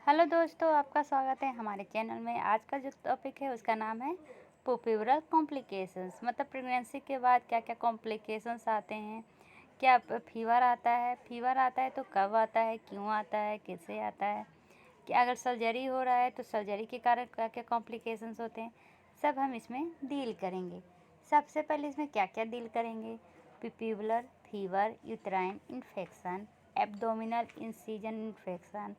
Hello दोस्तों, आपका स्वागत है हमारे चैनल में। आज का जो टॉपिक है उसका नाम है पुर्पुरल कॉम्प्लिकेशंस। मतलब प्रेगनेंसी के बाद क्या क्या कॉम्प्लिकेशंस आते हैं। क्या फीवर आता है? फीवर आता है तो कब आता है, क्यों आता है, कैसे आता है। कि अगर सर्जरी हो रहा है तो सर्जरी के कारण क्या क्या कॉम्प्लिकेशंस होते हैं, सब हम इसमें डील करेंगे। सबसे पहले इसमें क्या क्या डील करेंगे? Puerperal fever, uterine infection, abdominal incision infection,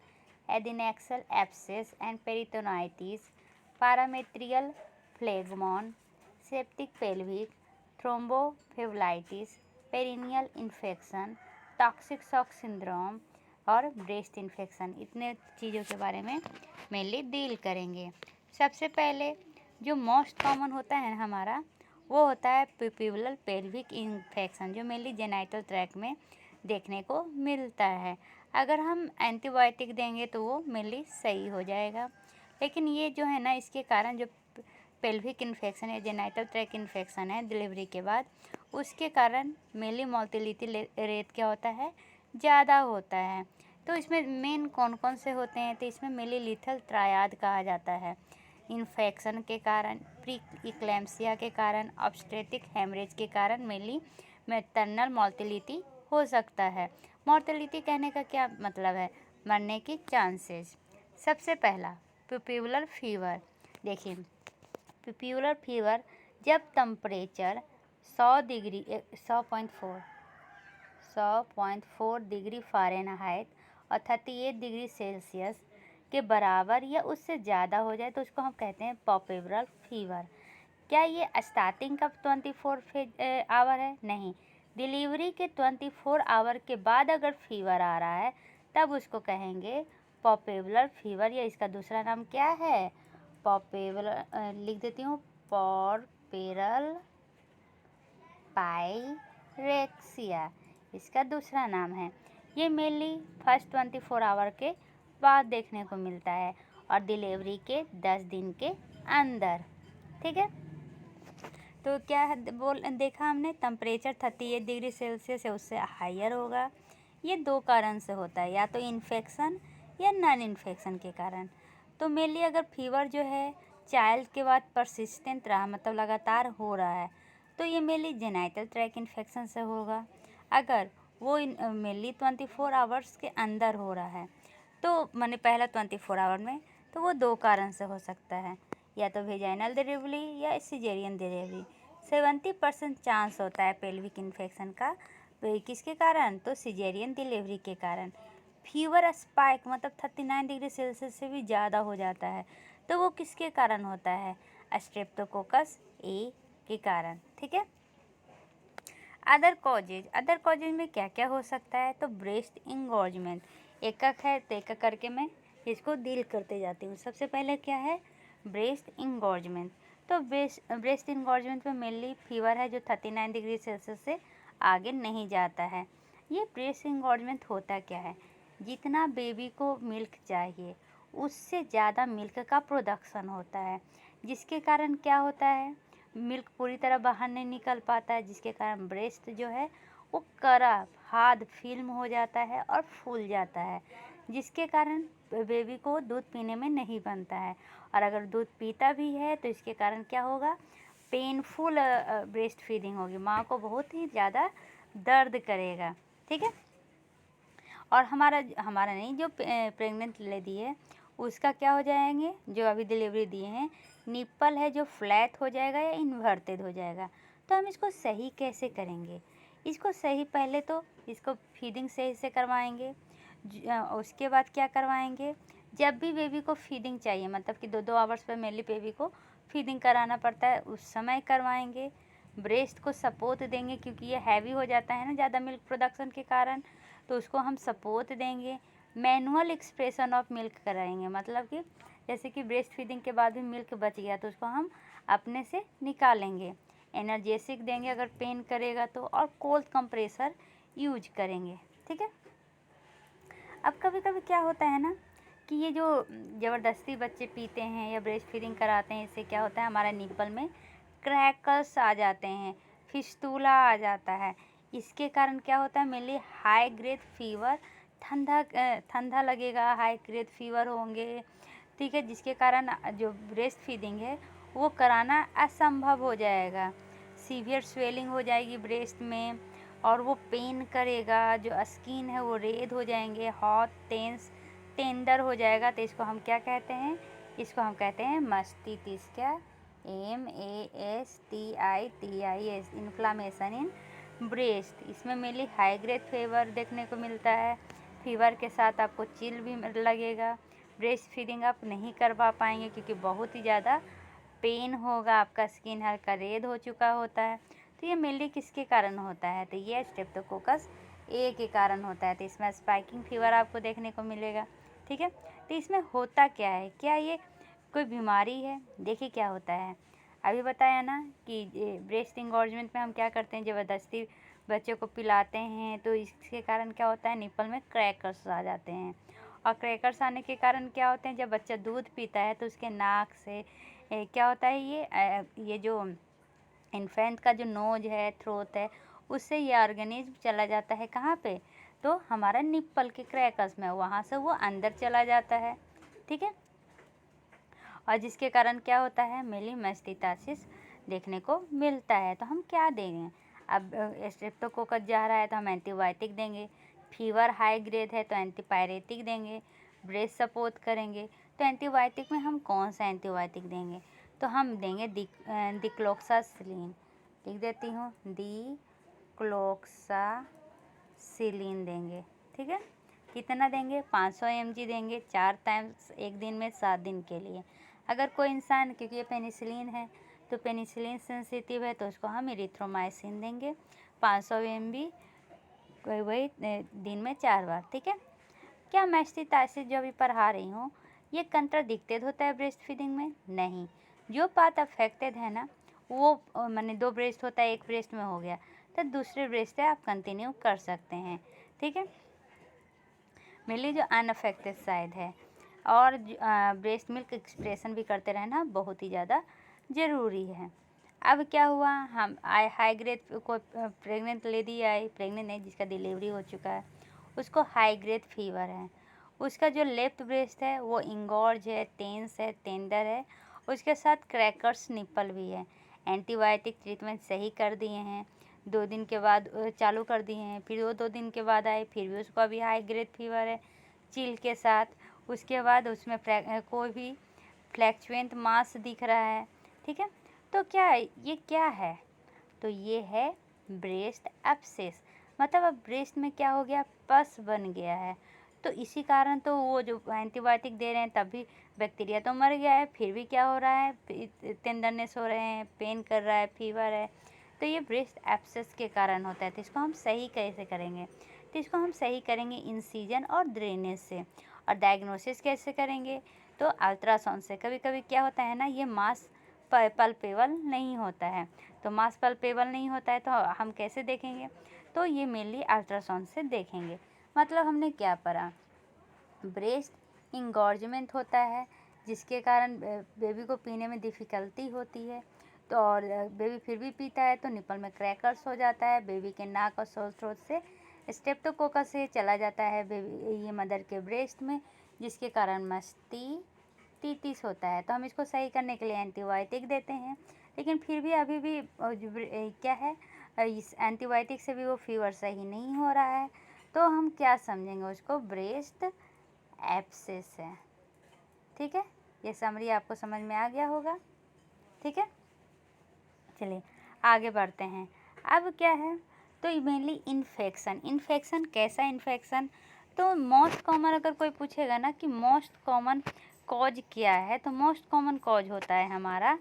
adnexal abscess and peritonitis, parametrial phlegmon, septic pelvic, thrombophlebitis, perineal infection, toxic shock syndrome और ब्रेस्ट इन्फेक्शन। इतने चीज़ों के बारे में मेनली डील करेंगे। सबसे पहले जो मोस्ट कॉमन होता है हमारा, वो होता है पुर्पुरल पेल्विक इन्फेक्शन, जो मेनली जेनाइटल ट्रैक्ट में देखने को मिलता है। अगर हम एंटीबायोटिक देंगे तो वो मेनली सही हो जाएगा। लेकिन ये जो है ना, इसके कारण जो पेल्विक इन्फेक्शन या जेनाइटल ट्रैक्ट इन्फेक्शन है डिलीवरी के बाद, उसके कारण मेनली मोर्टेलिटी रेट क्या होता है, ज़्यादा होता है। तो इसमें मेन कौन कौन से होते हैं? तो इसमें मेनली लीथल ट्रायड कहा जाता है। इन्फेक्शन के कारण, प्री इक्लेम्सिया के कारण, ऑब्स्टेट्रिक हेमरेज के कारण मेनली मैटरनल मोर्टेलिटी हो सकता है। मोर्टेलिटी कहने का क्या मतलब है? मरने की चांसेस। सबसे पहला पुर्पुरल फीवर। देखिए, पुर्पुरल फीवर जब टेम्परेचर 100.4 डिग्री फ़ारेनहाइट और 38 डिग्री सेल्सियस के बराबर या उससे ज़्यादा हो जाए तो उसको हम कहते हैं पुर्पुरल फीवर। क्या ये स्टार्टिंग का 24 आवर है? नहीं, डिलीवरी के 24 आवर के बाद अगर फीवर आ रहा है तब उसको कहेंगे पुर्पुरल फीवर, या इसका दूसरा नाम क्या है? लिख देती हूँ, पुर्पुरल पायरेक्सिया इसका दूसरा नाम है। ये मेनली फर्स्ट 24 आवर के बाद देखने को मिलता है और डिलीवरी के 10 दिन के अंदर। ठीक है, तो क्या है देखा हमने, टेम्परेचर 38 डिग्री सेल्सियस है उससे हायर होगा। ये दो कारण से होता है, या तो इन्फेक्शन या नॉन इन्फेक्शन के कारण। तो मेनली अगर फीवर जो है चाइल्ड के बाद परसिस्टेंट रहा, मतलब लगातार हो रहा है, तो ये मेनली जेनाइटल ट्रैक्ट इन्फेक्शन से होगा। अगर वो मेनली 24 आवर्स के अंदर हो रहा है, तो माने पहला 24 आवर में, तो वो दो कारण से हो सकता है, या तो वेजाइनल डिलीवरी या सिजेरियन डिलीवरी। 70% चांस होता है पेल्विक इन्फेक्शन का। किसके कारण? तो सिजेरियन डिलीवरी के कारण। फीवर स्पाइक मतलब 39 डिग्री सेल्सियस से भी ज़्यादा हो जाता है, तो वो किसके कारण होता है? स्ट्रेप्टोकोकस ए के कारण। ठीक है, अदर कॉजेज में क्या क्या हो सकता है? तो ब्रेस्ट इंगॉर्जमेंट एक है, तो एक करके मैं इसको डील करते जाती हूँ। सबसे पहले क्या है? Breast engorgement. तो ब्रेस्ट इंगॉर्जमेंट में मेनली फीवर है जो 39 डिग्री सेल्सियस से आगे नहीं जाता है। ये ब्रेस्ट इंगॉर्जमेंट होता क्या है? जितना बेबी को मिल्क चाहिए उससे ज़्यादा मिल्क का प्रोडक्शन होता है, जिसके कारण क्या होता है, मिल्क पूरी तरह बाहर नहीं निकल पाता है, जिसके कारण ब्रेस्ट जो है वो कड़ा हार्ड फिल्म हो जाता है और फूल जाता है, जिसके कारण बेबी को दूध पीने में नहीं बनता है। और अगर दूध पीता भी है तो इसके कारण क्या होगा? पेनफुल ब्रेस्ट फीडिंग होगी, माँ को बहुत ही ज़्यादा दर्द करेगा। ठीक है, और हमारा नहीं, जो प्रेग्नेंट लेडी है उसका क्या हो जाएंगे, जो अभी डिलीवरी दिए हैं, निप्पल है जो फ्लैट हो जाएगा या इन्वर्टेड हो जाएगा। तो हम इसको सही कैसे करेंगे? इसको सही, पहले तो इसको फीडिंग सही से करवाएंगे। उसके बाद क्या करवाएंगे, जब भी बेबी को फीडिंग चाहिए, मतलब कि 2-2 आवर्स पर मेनली बेबी को फीडिंग कराना पड़ता है, उस समय करवाएंगे। ब्रेस्ट को सपोर्ट देंगे, क्योंकि ये हैवी हो जाता है ना ज़्यादा मिल्क प्रोडक्शन के कारण, तो उसको हम सपोर्ट देंगे। मैनुअल एक्सप्रेशन ऑफ मिल्क कराएंगे, मतलब कि जैसे कि ब्रेस्ट फीडिंग के बाद भी मिल्क बच गया तो उसको हम अपने से निकालेंगे। एनर्जेसिक देंगे अगर पेन करेगा तो, और कोल्ड कंप्रेसर यूज करेंगे। ठीक है, अब कभी कभी क्या होता है ना कि ये जो ज़बरदस्ती बच्चे पीते हैं या ब्रेस्ट फीडिंग कराते हैं, इससे क्या होता है, हमारा निप्पल में क्रैकर्स आ जाते हैं, फिस्टूला आ जाता है। इसके कारण क्या होता है, मेनली हाई ग्रेड फीवर ठंडा लगेगा, हाई ग्रेड फीवर होंगे, ठीक है, जिसके कारण जो ब्रेस्ट फीडिंग है वो कराना असंभव हो जाएगा। सीवियर स्वेलिंग हो जाएगी ब्रेस्ट में और वो पेन करेगा, जो स्किन है वो रेड हो जाएंगे, हॉट टेंस टेंडर हो जाएगा। तो इसको हम क्या कहते हैं? इसको हम कहते हैं मास्टिटिस। क्या? MASTITIS, inflammation in breast. इसमें मेनली हाई ग्रेड फीवर देखने को मिलता है। फीवर के साथ आपको चिल भी लगेगा। ब्रेस्ट फीडिंग आप नहीं करवा पाएंगे क्योंकि बहुत ही ज़्यादा पेन होगा, आपका स्किन हल्का रेड हो चुका होता है। तो ये मेनली किसके कारण होता है? तो ये स्ट्रेप्टोकोकस ए के कारण होता है। तो इसमें स्पाइकिंग फीवर आपको देखने को मिलेगा, ठीक है। तो इसमें होता क्या है? क्या ये कोई बीमारी है? देखिए क्या होता है, अभी बताया ना कि ब्रेस्ट इंगॉर्जमेंट में हम क्या करते हैं, ज़बरदस्ती बच्चों को पिलाते हैं, तो इसके कारण क्या होता है, निप्पल में क्रैकर्स आ जाते हैं। और क्रैकर्स आने के कारण क्या होते हैं, जब बच्चा दूध पीता है तो उसके नाक से क्या होता है, ये जो इन्फेंट का जो नोज है, थ्रोट है, उससे ये ऑर्गेनिज्म चला जाता है कहाँ पे? तो हमारा निप्पल के क्रैकर्स में, वहाँ से वो अंदर चला जाता है, ठीक है। और जिसके कारण क्या होता है, मेनली मास्टिटिस देखने को मिलता है। तो हम क्या देंगे? अब स्ट्रेप्टोकोकस जा रहा है तो हम एंटीबायोटिक देंगे। फीवर हाई ग्रेड है तो एंटीपायरेटिक देंगे। ब्रेस्ट सपोर्ट करेंगे। तो एंटीबायोटिक में हम कौन सा एंटीबायोटिक देंगे? तो हम देंगे डिक्लोक्सासिलिन। लिख देती हूँ, डिक्लोक्सासिलिन देंगे, ठीक है। कितना देंगे? 500 mg देंगे 4 टाइम्स एक दिन में 7 दिन के लिए। अगर कोई इंसान, क्योंकि ये पेनिसिलिन है तो पेनिसिलिन सेंसिटिव है, तो उसको हम इरिथ्रोमाइसिन देंगे 500 mg वही दिन में 4 बार, ठीक है। क्या मास्टिटिस जो अभी पढ़ा रही हूँ ये कंट्राडिक्टेड होता है ब्रेस्ट फीडिंग में? नहीं। जो पार्ट अफेक्टेड है ना, वो माने 2 ब्रेस्ट होता है, एक ब्रेस्ट में हो गया तो दूसरे ब्रेस्ट से आप कंटिन्यू कर सकते हैं, ठीक है। मेनली जो अनअफेक्टेड साइड है, और ब्रेस्ट मिल्क एक्सप्रेशन भी करते रहना बहुत ही ज़्यादा ज़रूरी है। अब क्या हुआ, हम हाई ग्रेड को प्रेग्नेंट लेडी आई, प्रेग्नेंट नहीं, जिसका डिलीवरी हो चुका है, उसको हाई ग्रेड फीवर है। उसका जो लेफ्ट ब्रेस्ट है वो इंगॉर्ज है, टेंस है, टेंडर है, उसके साथ क्रैकर्स निप्पल भी है। एंटीबायोटिक ट्रीटमेंट सही कर दिए हैं, 2 दिन के बाद चालू कर दिए हैं, फिर वो 2 दिन के बाद आए, फिर भी उसको अभी हाई ग्रेड फीवर है चिल के साथ। उसके बाद उसमें कोई भी फ्लैक्चुएंट मास दिख रहा है, ठीक है। तो ये क्या है? तो ये है ब्रेस्ट एब्सेस। मतलब अब ब्रेस्ट में क्या हो गया, पस बन गया है। तो इसी कारण तो वो जो एंटीबायोटिक दे रहे हैं तब भी बैक्टीरिया तो मर गया है, फिर भी क्या हो रहा है, टेंडरनेस हो रहे हैं, पेन कर रहा है, फीवर है। तो ये ब्रेस्ट एब्सेस के कारण होता है। तो इसको हम सही कैसे करेंगे? तो इसको हम सही करेंगे इंसिजन और ड्रेनेज से। और डायग्नोसिस कैसे करेंगे? तो अल्ट्रासाउंड से। कभी कभी क्या होता है ना, ये मास पल्पेबल नहीं होता है, तो मास पल्पेबल नहीं होता है तो हम कैसे देखेंगे? तो ये मेनली अल्ट्रासाउंड से देखेंगे। मतलब हमने क्या पढ़ा, ब्रेस्ट इंगॉर्जमेंट होता है जिसके कारण बेबी को पीने में डिफ़िकल्टी होती है, तो और बेबी फिर भी पीता है तो निप्पल में क्रैकर्स हो जाता है। बेबी के नाक और सोल थ्रोट से स्ट्रेप्टोकोकस से चला जाता है बेबी ये मदर के ब्रेस्ट में, जिसके कारण मास्टिटिस होता है। तो हम इसको सही करने के लिए एंटीबायोटिक देते हैं, लेकिन फिर भी अभी भी क्या है, इस एंटीबायोटिक से भी वो फीवर सही नहीं हो रहा है। तो हम क्या समझेंगे उसको, ब्रेस्ट एब्सेस है, ठीक है। ये समरी आपको समझ में आ गया होगा, ठीक है। चलिए आगे बढ़ते हैं। अब क्या है, तो मेनली इन्फेक्शन कैसा इन्फेक्शन? तो मोस्ट कॉमन अगर कोई पूछेगा ना कि मोस्ट कॉमन कॉज क्या है, तो मोस्ट कॉमन कॉज होता है हमारा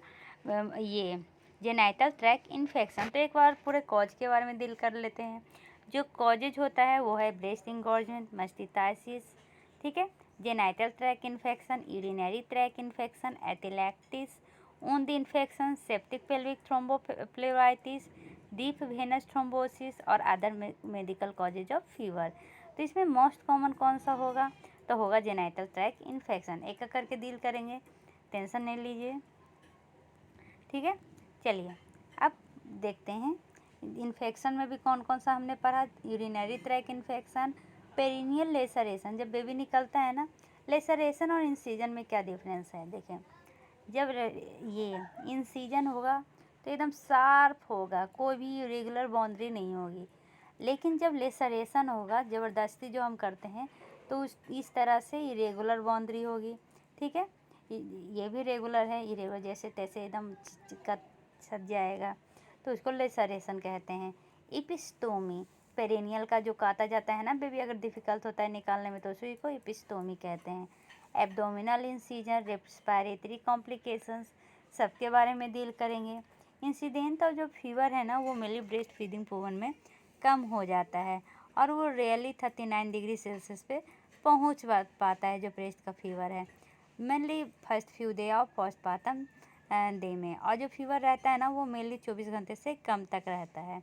ये जेनाइटल ट्रैक्ट इन्फेक्शन। तो एक बार पूरे कॉज के बारे में डील कर लेते हैं। जो कॉजेज होता है वो है ब्रेस्ट इंगॉर्जमेंट, मास्टिटिस, ठीक है, genital tract infection, urinary tract infection, atelectasis, wound infection, septic pelvic thrombophlebitis, deep venous thrombosis और other medical causes of fever. तो इसमें मोस्ट कॉमन कौन सा होगा? तो होगा जेनाइटल ट्रैक्ट इन्फेक्शन। एक एक करके डील करेंगे, टेंशन नहीं लीजिए, ठीक है। चलिए अब देखते हैं इन्फेक्शन में भी कौन कौन सा हमने पढ़ा। Urinary tract infection perineal laceration, जब बेबी निकलता है ना, लेसरेशन और इंसिजन में क्या डिफरेंस है देखें। जब ये इंसिजन होगा तो एकदम शार्प होगा, कोई भी इरेगुलर बाउंड्री नहीं होगी। लेकिन जब लेसरेशन होगा, ज़बरदस्ती जो हम करते हैं, तो इस तरह से इरेगुलर बाउंड्री होगी। ठीक है, ये भी रेगुलर है, इरेगुलर जैसे तैसे एकदम चिपक सज जाएगा, तो उसको लेसरेशन कहते हैं। इपिस्टोमी, पेरिनियल का जो काटा जाता है ना बेबी, अगर डिफ़िकल्ट होता है निकालने में तो उसी को इपिस्टोमी कहते हैं। एब्डोमिनल इंसिजन, रेस्पिरेटरी कॉम्प्लिकेशंस, सबके बारे में डील करेंगे। इंसिडेंट और जो फीवर है ना, वो मेनली ब्रेस्ट फीडिंग वूमन में कम हो जाता है और वो रियली 39 डिग्री सेल्सियस पे पहुंच पाता है जो ब्रेस्ट का फीवर है, mainly first few day of postpartum day में। और जो फीवर रहता है ना, वो मेनली 24 घंटे से कम तक रहता है।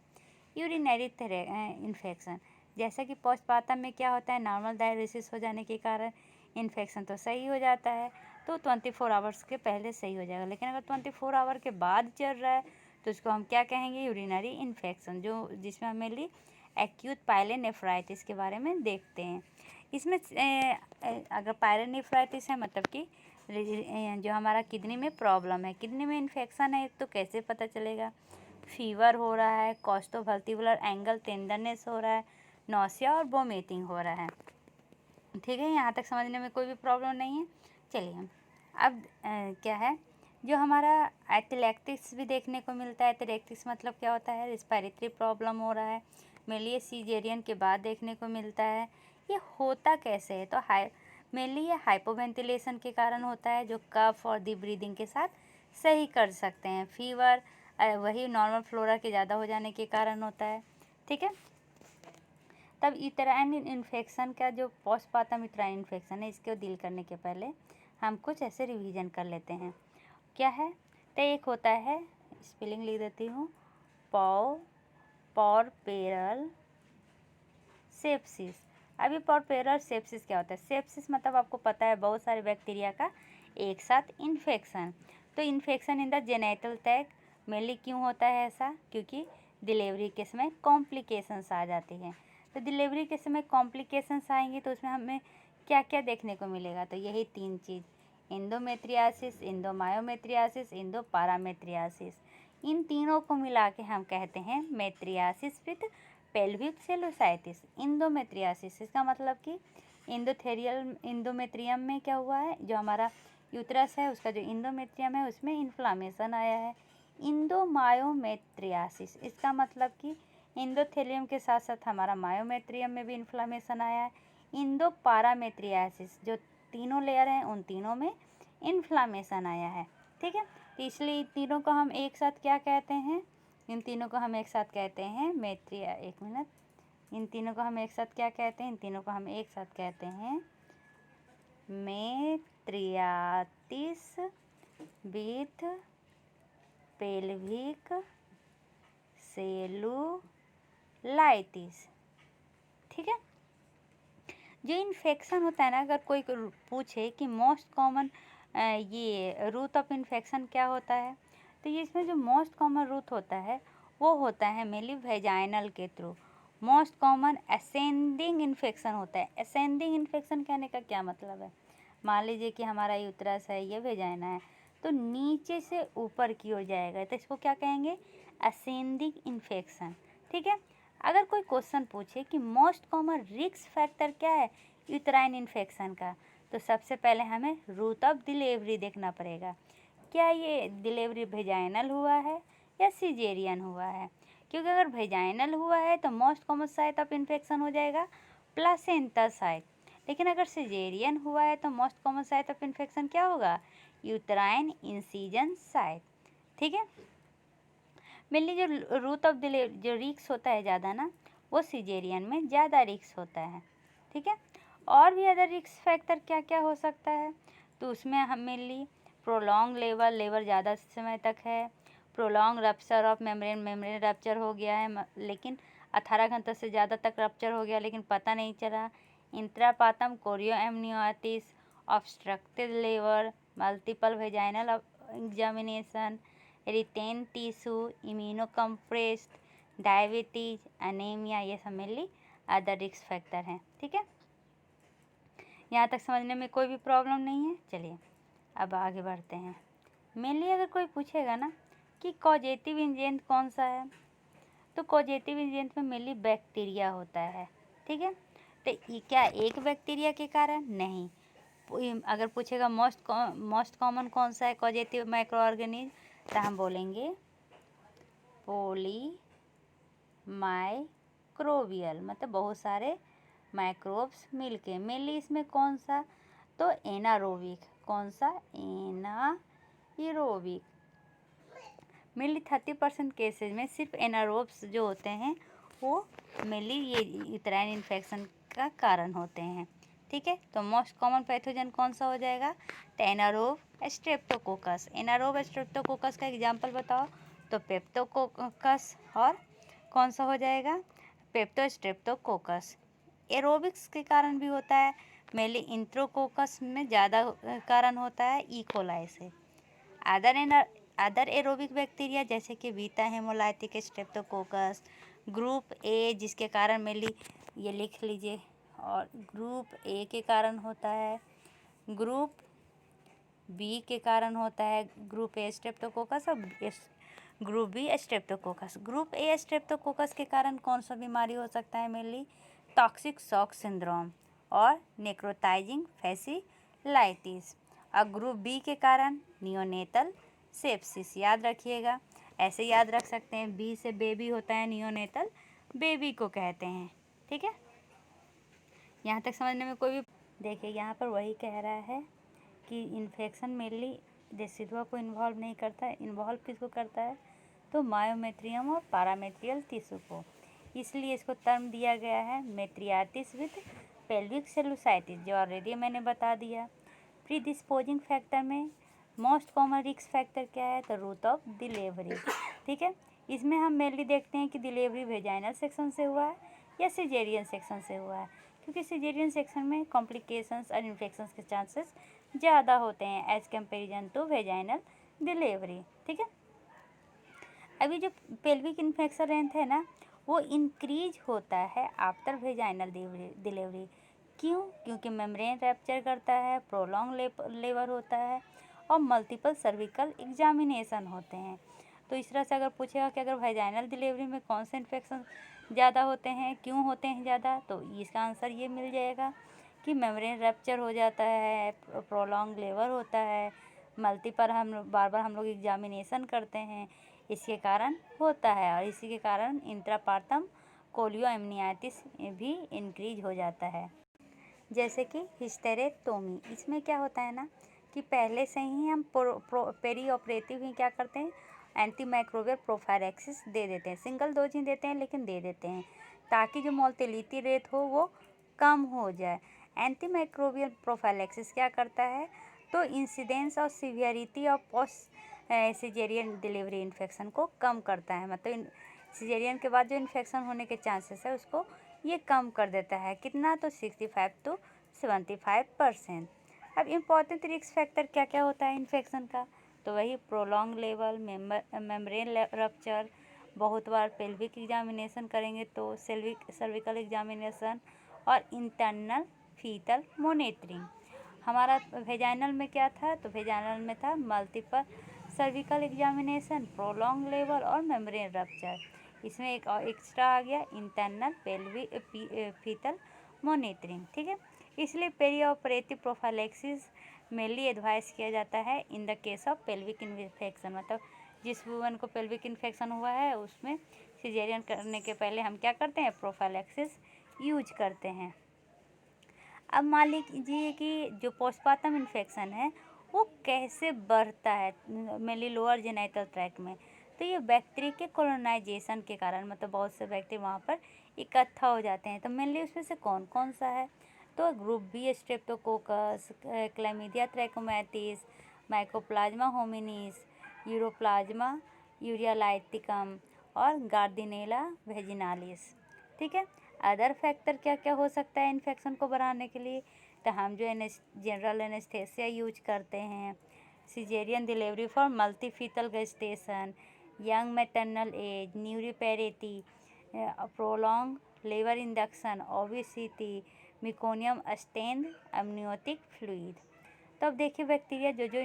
यूरिनरी इन्फेक्शन, जैसा कि पोस्टपार्टम में क्या होता है, नॉर्मल डायलिसिस हो जाने के कारण इन्फेक्शन तो सही हो जाता है, तो 24 आवर्स के पहले सही हो जाएगा। लेकिन अगर 24 आवर के बाद चल रहा है तो उसको हम क्या कहेंगे, यूरिनरी इन्फेक्शन, जो जिसमें हम मेनली एक्यूट पायलोनेफ्राइटिस के बारे में देखते हैं। इसमें अगर पायलोनेफ्राइटिस है मतलब कि जो हमारा किडनी में प्रॉब्लम है, किडनी में इन्फेक्शन है, तो कैसे पता चलेगा। फीवर हो रहा है, कॉस्टोवर्टिबुलर एंगल टेंडरनेस हो रहा है, नौसिया और वोमिटिंग हो रहा है। ठीक है, यहाँ तक समझने में कोई भी प्रॉब्लम नहीं है। चलिए हम अब क्या है, जो हमारा एथलेटिक्स भी देखने को मिलता है। एथलेटिक्स मतलब क्या होता है, रिस्पिरेटरी प्रॉब्लम हो रहा है, मेनली ये सीजेरियन के बाद देखने को मिलता है। ये होता कैसे है, तो मेनली ये हाइपोवेंटिलेशन के कारण होता है, जो कफ और डीप ब्रीदिंग के साथ सही कर सकते हैं। फीवर वही नॉर्मल फ्लोरा के ज़्यादा हो जाने के कारण होता है। ठीक है, तब यूटेराइन इन्फेक्शन का जो पोस्टपार्टम यूटेराइन इन्फेक्शन है, इसको डील करने के पहले हम कुछ ऐसे रिवीजन कर लेते हैं। क्या है, तो एक होता है, स्पेलिंग लिख देती हूँ, पॉरपेरल सेप्सिस। अभी पॉरपेरल सेप्सिस क्या होता है, सेप्सिस मतलब आपको पता है बहुत सारे बैक्टीरिया का एक साथ इन्फेक्शन। तो infection in the genital tract mainly क्यों होता है ऐसा, क्योंकि डिलीवरी के समय कॉम्प्लिकेशंस आ जाती हैं। तो डिलीवरी के समय कॉम्प्लिकेशंस आएंगी तो उसमें हमें क्या क्या देखने को मिलेगा, तो यही 3 चीज़, इंडोमेट्रियासिस, इंडोमायोमेट्रियासिस, इंडोपारामेट्रियासिस। इन तीनों को मिला के हम कहते हैं मेट्रियासिस विद पेल्विक सेलुलाइटिस, इंडोमेट्रियासिस। इसका मतलब कि इंडोमेट्रियम में क्या हुआ है, जो हमारा यूट्रस है उसका जो इंडोमेट्रियम है उसमें इन्फ्लामेशन आया है। इंडोमायोमेट्रियासिस, इसका मतलब कि इंडोथेलियम के साथ साथ हमारा मायोमेट्रियम में भी इन्फ्लामेशन आया है। इंडोपारामेट्रियासिस, जो तीनों लेयर हैं उन तीनों में इन्फ्लामेशन आया है। ठीक है, तो इसलिए तीनों को हम एक साथ क्या कहते हैं, इन तीनों को हम एक साथ कहते हैं एक मिनट, इन तीनों को हम एक साथ क्या कहते हैं, इन तीनों को हम एक साथ कहते हैं मेट्रियाटिस विथ पेल्विक सेलुलाइटिस। ठीक है, जो इन्फेक्शन होता है ना, अगर कोई पूछे कि मोस्ट कॉमन ये रूट ऑफ इन्फेक्शन क्या होता है, तो ये इसमें जो मोस्ट कॉमन रूट होता है वो होता है मेनली वेजाइनल के through. Most common ascending infection होता है। असेंडिंग इन्फेक्शन कहने का क्या मतलब है, मान लीजिए कि हमारा यूट्रस है, ये वेजाइना है, तो नीचे से ऊपर की ओर जाएगा, तो इसको क्या कहेंगे, असेंडिंग इन्फेक्शन। ठीक है, अगर कोई क्वेश्चन पूछे कि मोस्ट कॉमन रिस्क फैक्टर क्या है यूट्राइन इन्फेक्शन का, तो सबसे पहले हमें रूट ऑफ डिलीवरी देखना पड़ेगा। क्या ये डिलीवरी वेजाइनल हुआ है या सिजेरियन हुआ है, क्योंकि अगर वेजाइनल हुआ है तो most common site of infection हो जाएगा प्लासेंटा साइट। लेकिन अगर सिजेरियन हुआ है तो most common site of infection क्या होगा, यूट्राइन इंसिजन साइट। ठीक है, मेनली जो रूट ऑफ डिलीवरी जो रिक्स होता है ज़्यादा ना, वो सिजेरियन में ज़्यादा रिक्स होता है। ठीक है, और भी अदर रिक्स फैक्टर क्या क्या हो सकता है, तो उसमें हम मेनली प्रोलॉन्ग लेबर ज़्यादा समय तक है, prolong rupture of membrane rupture हो गया है लेकिन 18 घंटे से ज़्यादा तक रप्चर हो गया लेकिन पता नहीं चला, intrapartum chorioamnionitis, obstructed labour, multiple vaginal examination, retained tissue, immunocompromised, diabetes, anaemia, ये सब मेनली अदर रिस्क फैक्टर हैं। ठीक। ठीक है, यहाँ तक समझने में कोई भी प्रॉब्लम नहीं है। चलिए अब आगे बढ़ते हैं। मेनली अगर कोई पूछेगा ना कि कॉजेटिव एजेंट कौन सा है, तो कॉजेटिव एजेंट में मेनली बैक्टीरिया होता है। ठीक है, तो ये क्या एक बैक्टीरिया के कारण नहीं, अगर पूछेगा मोस्ट कॉमन कौन सा है कॉजेटिव माइक्रो ऑर्गेनिज्म, तो हम बोलेंगे पॉलीमाइक्रोबियल, मतलब बहुत सारे माइक्रोब्स मिलके। मेनली इसमें कौन सा, तो एनारोबिक, कौन सा, एनारोबिक। मेनली 30% केसेज में सिर्फ एनारोब्स जो होते हैं वो मेनली ये यूटेराइन इन्फेक्शन का कारण होते हैं। ठीक है, तो मोस्ट कॉमन पैथोजन कौन सा हो जाएगा, तो एनारोब स्ट्रेप्टोकोकस। एनारोब स्ट्रेप्टोकोकस का एग्जांपल बताओ, तो पेप्टोकोकस और कौन सा हो जाएगा, पेप्टोस्ट्रेप्टोकोकस। एरोबिक्स के कारण भी होता है, मेनली इंट्रोकोकस में ज़्यादा कारण होता है इकोलाई से। अदर एरोबिक बैक्टीरिया जैसे कि बीटा हेमोलाइटिक स्ट्रेप्टोकोकस, ग्रुप ए जिसके कारण मेनली ये लिख लीजिए, और ग्रुप ए के कारण होता है, ग्रुप बी के कारण होता है ग्रुप ए स्ट्रेप्टोकोकस और group B streptococcus. Group A streptococcus के कारण कौन सा बीमारी हो सकता है, मेनली टॉक्सिक शॉक सिंड्रोम और नेक्रोटाइजिंग फैसिलाइटिस। और ग्रुप बी के कारण नियोनेटल सेप्सिस। याद रखिएगा, ऐसे याद रख सकते हैं, बी से बेबी होता है, नियोनेटल बेबी को कहते हैं। ठीक है, यहाँ तक समझने में कोई भी, देखिए यहाँ पर वही कह रहा है कि इन्फेक्शन मेनली रेसिडुआ को इन्वॉल्व नहीं करता है, इन्वॉल्व किसको करता है, तो मायोमेट्रियम और पारामेट्रियल टिश्यू को। इसलिए इसको टर्म दिया गया है मेट्रियाटिस विद पेल्विक सेलुसाइटिस, जो ऑलरेडी मैंने बता दिया। प्रीडिस्पोजिंग फैक्टर में मोस्ट कॉमन रिस्क फैक्टर क्या है, तो रूट ऑफ डिलीवरी। ठीक है, इसमें हम मेनली देखते हैं कि डिलीवरी वेजाइनल सेक्शन से हुआ है या सिजेरियन सेक्शन से हुआ है, क्योंकि सिजेरियन सेक्शन में कॉम्प्लिकेशंस और इन्फेक्शंस के चांसेस ज़्यादा होते हैं as comparison to vaginal delivery. ठीक है, अभी जो पेल्विक इन्फेक्शन रेट है ना, वो इंक्रीज होता है आफ्टर वेजाइनल डिलीवरी। क्यों, क्योंकि मेम्ब्रेन रैप्चर करता है, प्रोलॉन्ग लेबर होता है और मल्टीपल सर्विकल एग्जामिनेशन होते हैं। तो इस तरह से अगर पूछेगा कि अगर वेजाइनल डिलीवरी में कौन से इन्फेक्शन ज़्यादा होते हैं, क्यों होते हैं ज़्यादा, तो इसका आंसर ये मिल जाएगा कि मेम्ब्रेन रैप्चर हो जाता है, प्रोलॉन्ग लेबर होता है, मल्टीपल बार बार हम लोग एग्जामिनेशन करते हैं, इसके कारण होता है। और इसी के कारण इंट्रापार्टम कोलियोअमनियाटिस भी इंक्रीज हो जाता है। जैसे कि हिस्टेरेक्टोमी, इसमें क्या होता है ना कि पहले से ही हम पेरी ऑपरेटिव ही क्या करते हैं, एंटीमाइक्रोबियल प्रोफाइलैक्सिस दे देते हैं। सिंगल डोज ही देते हैं लेकिन दे देते हैं, ताकि जो मोर्टेलिटी रेट हो वो कम हो जाए। एंटीमाइक्रोबियल प्रोफाइलैक्सिस क्या करता है, तो इंसिडेंस और severity of post caesarean delivery infection को कम करता है। मतलब सिजेरियन के बाद जो इन्फेक्शन होने के चांसेस है उसको ये कम कर देता है। कितना, तो 65 to 75%। अब इम्पॉर्टेंट रिस्क फैक्टर क्या क्या होता है इन्फेक्शन का, तो वही प्रोलॉन्ग लेवल, मेम्ब्रेन रप्चर, बहुत बार पेल्विक एग्जामिनेशन करेंगे तो सर्विकल एग्जामिनेशन और इंटरनल फीटल मॉनिटरिंग। हमारा वेजाइनल में क्या था, तो वेजाइनल में था multiple cervical examination, prolong labour और मेम्ब्रेन रप्चर। इसमें एक और एक्स्ट्रा आ गया इंटरनल फीटल मॉनिटरिंग। ठीक है, इसलिए perioperative prophylaxis mainly advice किया जाता है in the case of pelvic infection. मतलब जिस वुमन को पेल्विक इन्फेक्शन हुआ है उसमें सिजेरियन करने के पहले हम क्या करते हैं, प्रोफाइलैक्सिस यूज करते हैं। अब मान लीजिए कि जो पोस्टमार्टम इन्फेक्शन है वो कैसे बढ़ता है, मेनली लोअर जेनाइटल ट्रैक्ट में, तो ये बैक्टीरिया के कोलोनाइजेशन के कारण, मतलब बहुत से बैक्टीरिया वहाँ पर इकट्ठा हो जाते हैं। तो मेनली उसमें से कौन कौन सा है, तो group B streptococcus, chlamydia trachomatis, mycoplasma hominis, ureaplasma urealyticum और गार्डिनेला वेजिनालिस। ठीक है, अदर फैक्टर क्या क्या हो सकता है इन्फेक्शन को बढ़ाने के लिए, तो हम जो जनरल एनेस्थेसिया यूज करते हैं, caesarean delivery for multifetal gestation, young maternal age, nulliparity, prolong labour induction, obesity, meconium stained amniotic fluid. तो अब देखिए बैक्टीरिया जो जो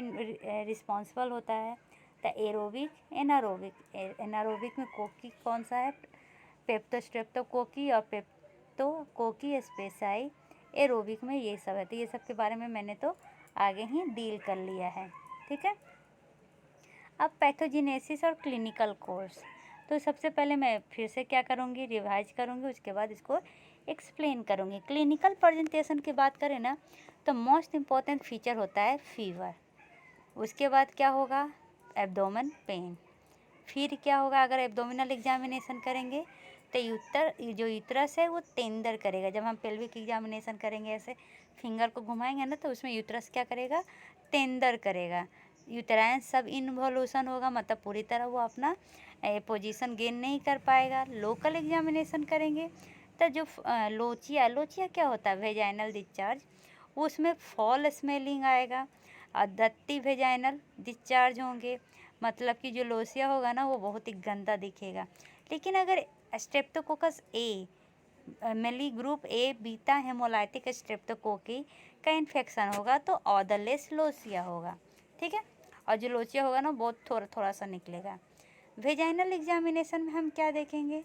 रिस्पॉन्सिबल होता है, द एरोबिक, एनारोबिक। एनारोबिक में कोकी कौन सा है, पेप्टोस्ट्रेप्टोकोकी और पेप्टोकोकी स्पेसाई। एरोबिक में ये सब है। तो ये सब के बारे में मैंने तो आगे ही डील कर लिया है, ठीक है। अब पैथोजेनेसिस और क्लिनिकल कोर्स। तो सबसे पहले मैं फिर से क्या करूँगी, रिवाइज करूँगी, उसके बाद इसको एक्सप्लेन करूँगी। क्लिनिकल प्रेजेंटेशन की बात करें ना, तो मोस्ट इम्पॉर्टेंट फीचर होता है फीवर। उसके बाद क्या होगा, एब्डोमेन पेन। फिर क्या होगा, अगर एब्डोमिनल एग्जामिनेशन करेंगे तो जो यूट्रस है वो टेंडर करेगा। जब हम पेल्विक एग्जामिनेशन करेंगे, ऐसे फिंगर को घुमाएंगे ना, तो उसमें यूट्रस क्या करेगा, टेंडर करेगा। यूटेराइन सब इन्वोल्यूशन होगा, मतलब पूरी तरह वो अपना पोजीशन गेन नहीं कर पाएगा। लोकल एग्जामिनेशन करेंगे तो जो लोचिया क्या होता है, वेजाइनल डिस्चार्ज, उसमें फॉल स्मेलिंग आएगा और डर्टी वेजाइनल डिस्चार्ज होंगे, मतलब कि जो लोचिया होगा ना वो बहुत ही गंदा दिखेगा। लेकिन अगर Streptococcus A, mainly group A beta haemolytic streptococci का इन्फेक्शन होगा तो ऑर्डरलेस लोचिया होगा, ठीक है। और जो लोचिया होगा ना बहुत थोड़ा सा निकलेगा। वेजाइनल एग्जामिनेशन में हम क्या देखेंगे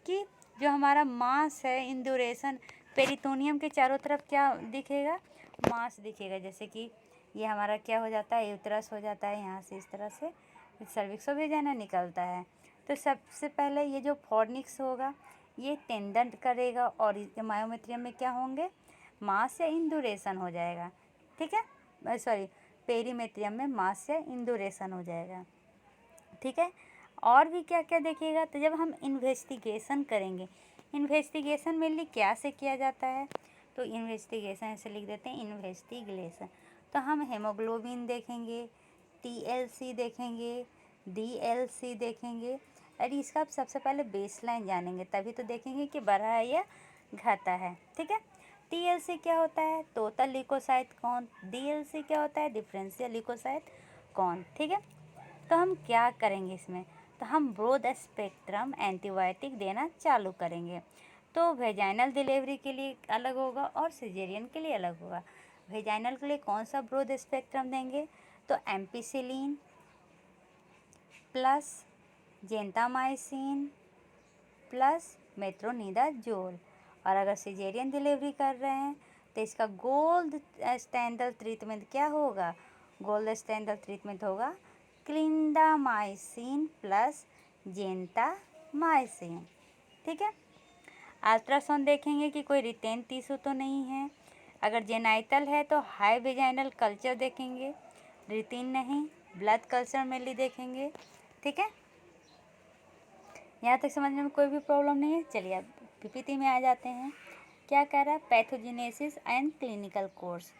कि जो हमारा मांस है, इंड्यूरेशन, पेरिटोनियम के चारों तरफ क्या दिखेगा, मांस दिखेगा। जैसे कि ये हमारा क्या हो जाता है, यूट्रस हो जाता है, यहाँ से इस तरह से सर्विक्स वेजाइना निकलता है। तो सबसे पहले ये जो फॉर्निक्स होगा ये टेंडन करेगा और मायोमेट्रियम में क्या होंगे, मास या इंडुरेशन हो जाएगा, ठीक है। सॉरी, पेरीमेट्रियम में मास या इंडुरेशन हो जाएगा, ठीक है। और भी क्या क्या देखिएगा, तो जब हम इन्वेस्टिगेशन करेंगे, इन्वेस्टिगेशन मेनली क्या से किया जाता है, तो इन्वेस्टिगेशन ऐसे लिख देते हैं, इन्वेस्टिगेशन। तो हम हेमोग्लोबिन देखेंगे, TLC देखेंगे, DLC देखेंगे। और इसका आप सबसे पहले बेसलाइन जानेंगे, तभी तो देखेंगे कि बढ़ा है या घटा है, ठीक है। TLC क्या होता है, टोटल ल्यूकोसाइट काउंट। DLC क्या होता है, डिफरेंशियल ल्यूकोसाइट काउंट, ठीक है। तो हम क्या करेंगे इसमें, तो हम ब्रॉड स्पेक्ट्रम एंटीबायोटिक देना चालू करेंगे। तो वेजाइनल डिलीवरी के लिए अलग होगा और सिजेरियन के लिए अलग होगा। वेजाइनल के लिए कौन सा ब्रॉड स्पेक्ट्रम देंगे, तो ampicillin plus gentamicin plus metronidazole. और अगर सिजेरियन डिलीवरी कर रहे हैं तो इसका गोल्ड स्टैंडर्ड ट्रीटमेंट क्या होगा, गोल्ड स्टैंडर्ड ट्रीटमेंट होगा क्लिंडामाइसिन प्लस जेंटामाइसिन, ठीक है। अल्ट्रासाउंड देखेंगे कि कोई रिटेन टिश्यू तो नहीं है। अगर जेनाइटल है तो हाई वेजाइनल कल्चर देखेंगे, रिटेन नहीं, ब्लड कल्चर मेनली देखेंगे, ठीक है। यहाँ तक समझने में कोई भी प्रॉब्लम नहीं है। चलिए अब PPT में आ जाते हैं। क्या कह रहा है, पैथोजेनेसिस एंड क्लिनिकल कोर्स।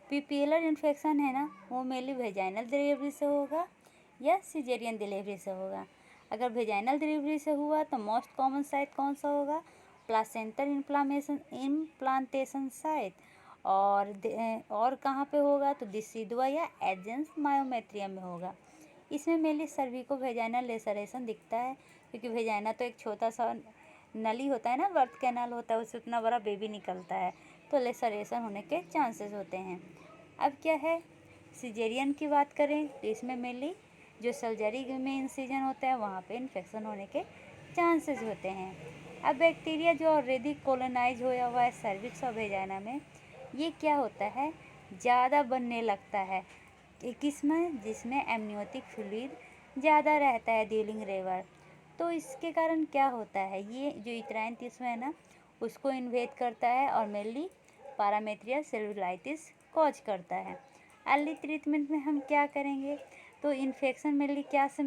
पीपीएलर इन्फेक्शन है ना, वो मेनली वेजाइनल डिलीवरी से होगा या सिजेरियन डिलीवरी से होगा। अगर वेजाइनल डिलीवरी से हुआ तो मोस्ट कॉमन साइट कौन सा होगा, प्लासेंटल इम्प्लांटेशन साइट। और कहाँ पे होगा, तो डिसिडुआ या एजेंस मायोमेट्रियम में होगा। इसमें मेनली सर्विको वेजाइनल लेसरेशन दिखता है, क्योंकि वेजाइना तो एक छोटा सा नली होता है ना, बर्थ कैनाल होता है, उससे उतना बड़ा बेबी निकलता है, तो लेसरेशन होने के चांसेस होते हैं। अब क्या है, सिजेरियन की बात करें तो इसमें मेनली जो सर्जरी में इंसिजन होता है वहाँ पे इन्फेक्शन होने के चांसेस होते हैं। अब बैक्टीरिया जो ऑलरेडी कॉलोनाइज होया हुआ है सर्विक्स और वेजाइना में, ये क्या होता है, ज़्यादा बनने लगता है। किसमें, जिसमें एमनियोटिक फ्लूइड ज़्यादा रहता है ड्यूरिंग लेबर। तो इसके कारण क्या होता है, ये जो यूटेराइन टिश्यू है ना उसको इन्वेड करता है और मेनली पैरामेट्रियल सेलुलाइटिस कॉज करता है। अर्ली ट्रीटमेंट में हम क्या करेंगे, तो इन्फेक्शन मेनली क्या से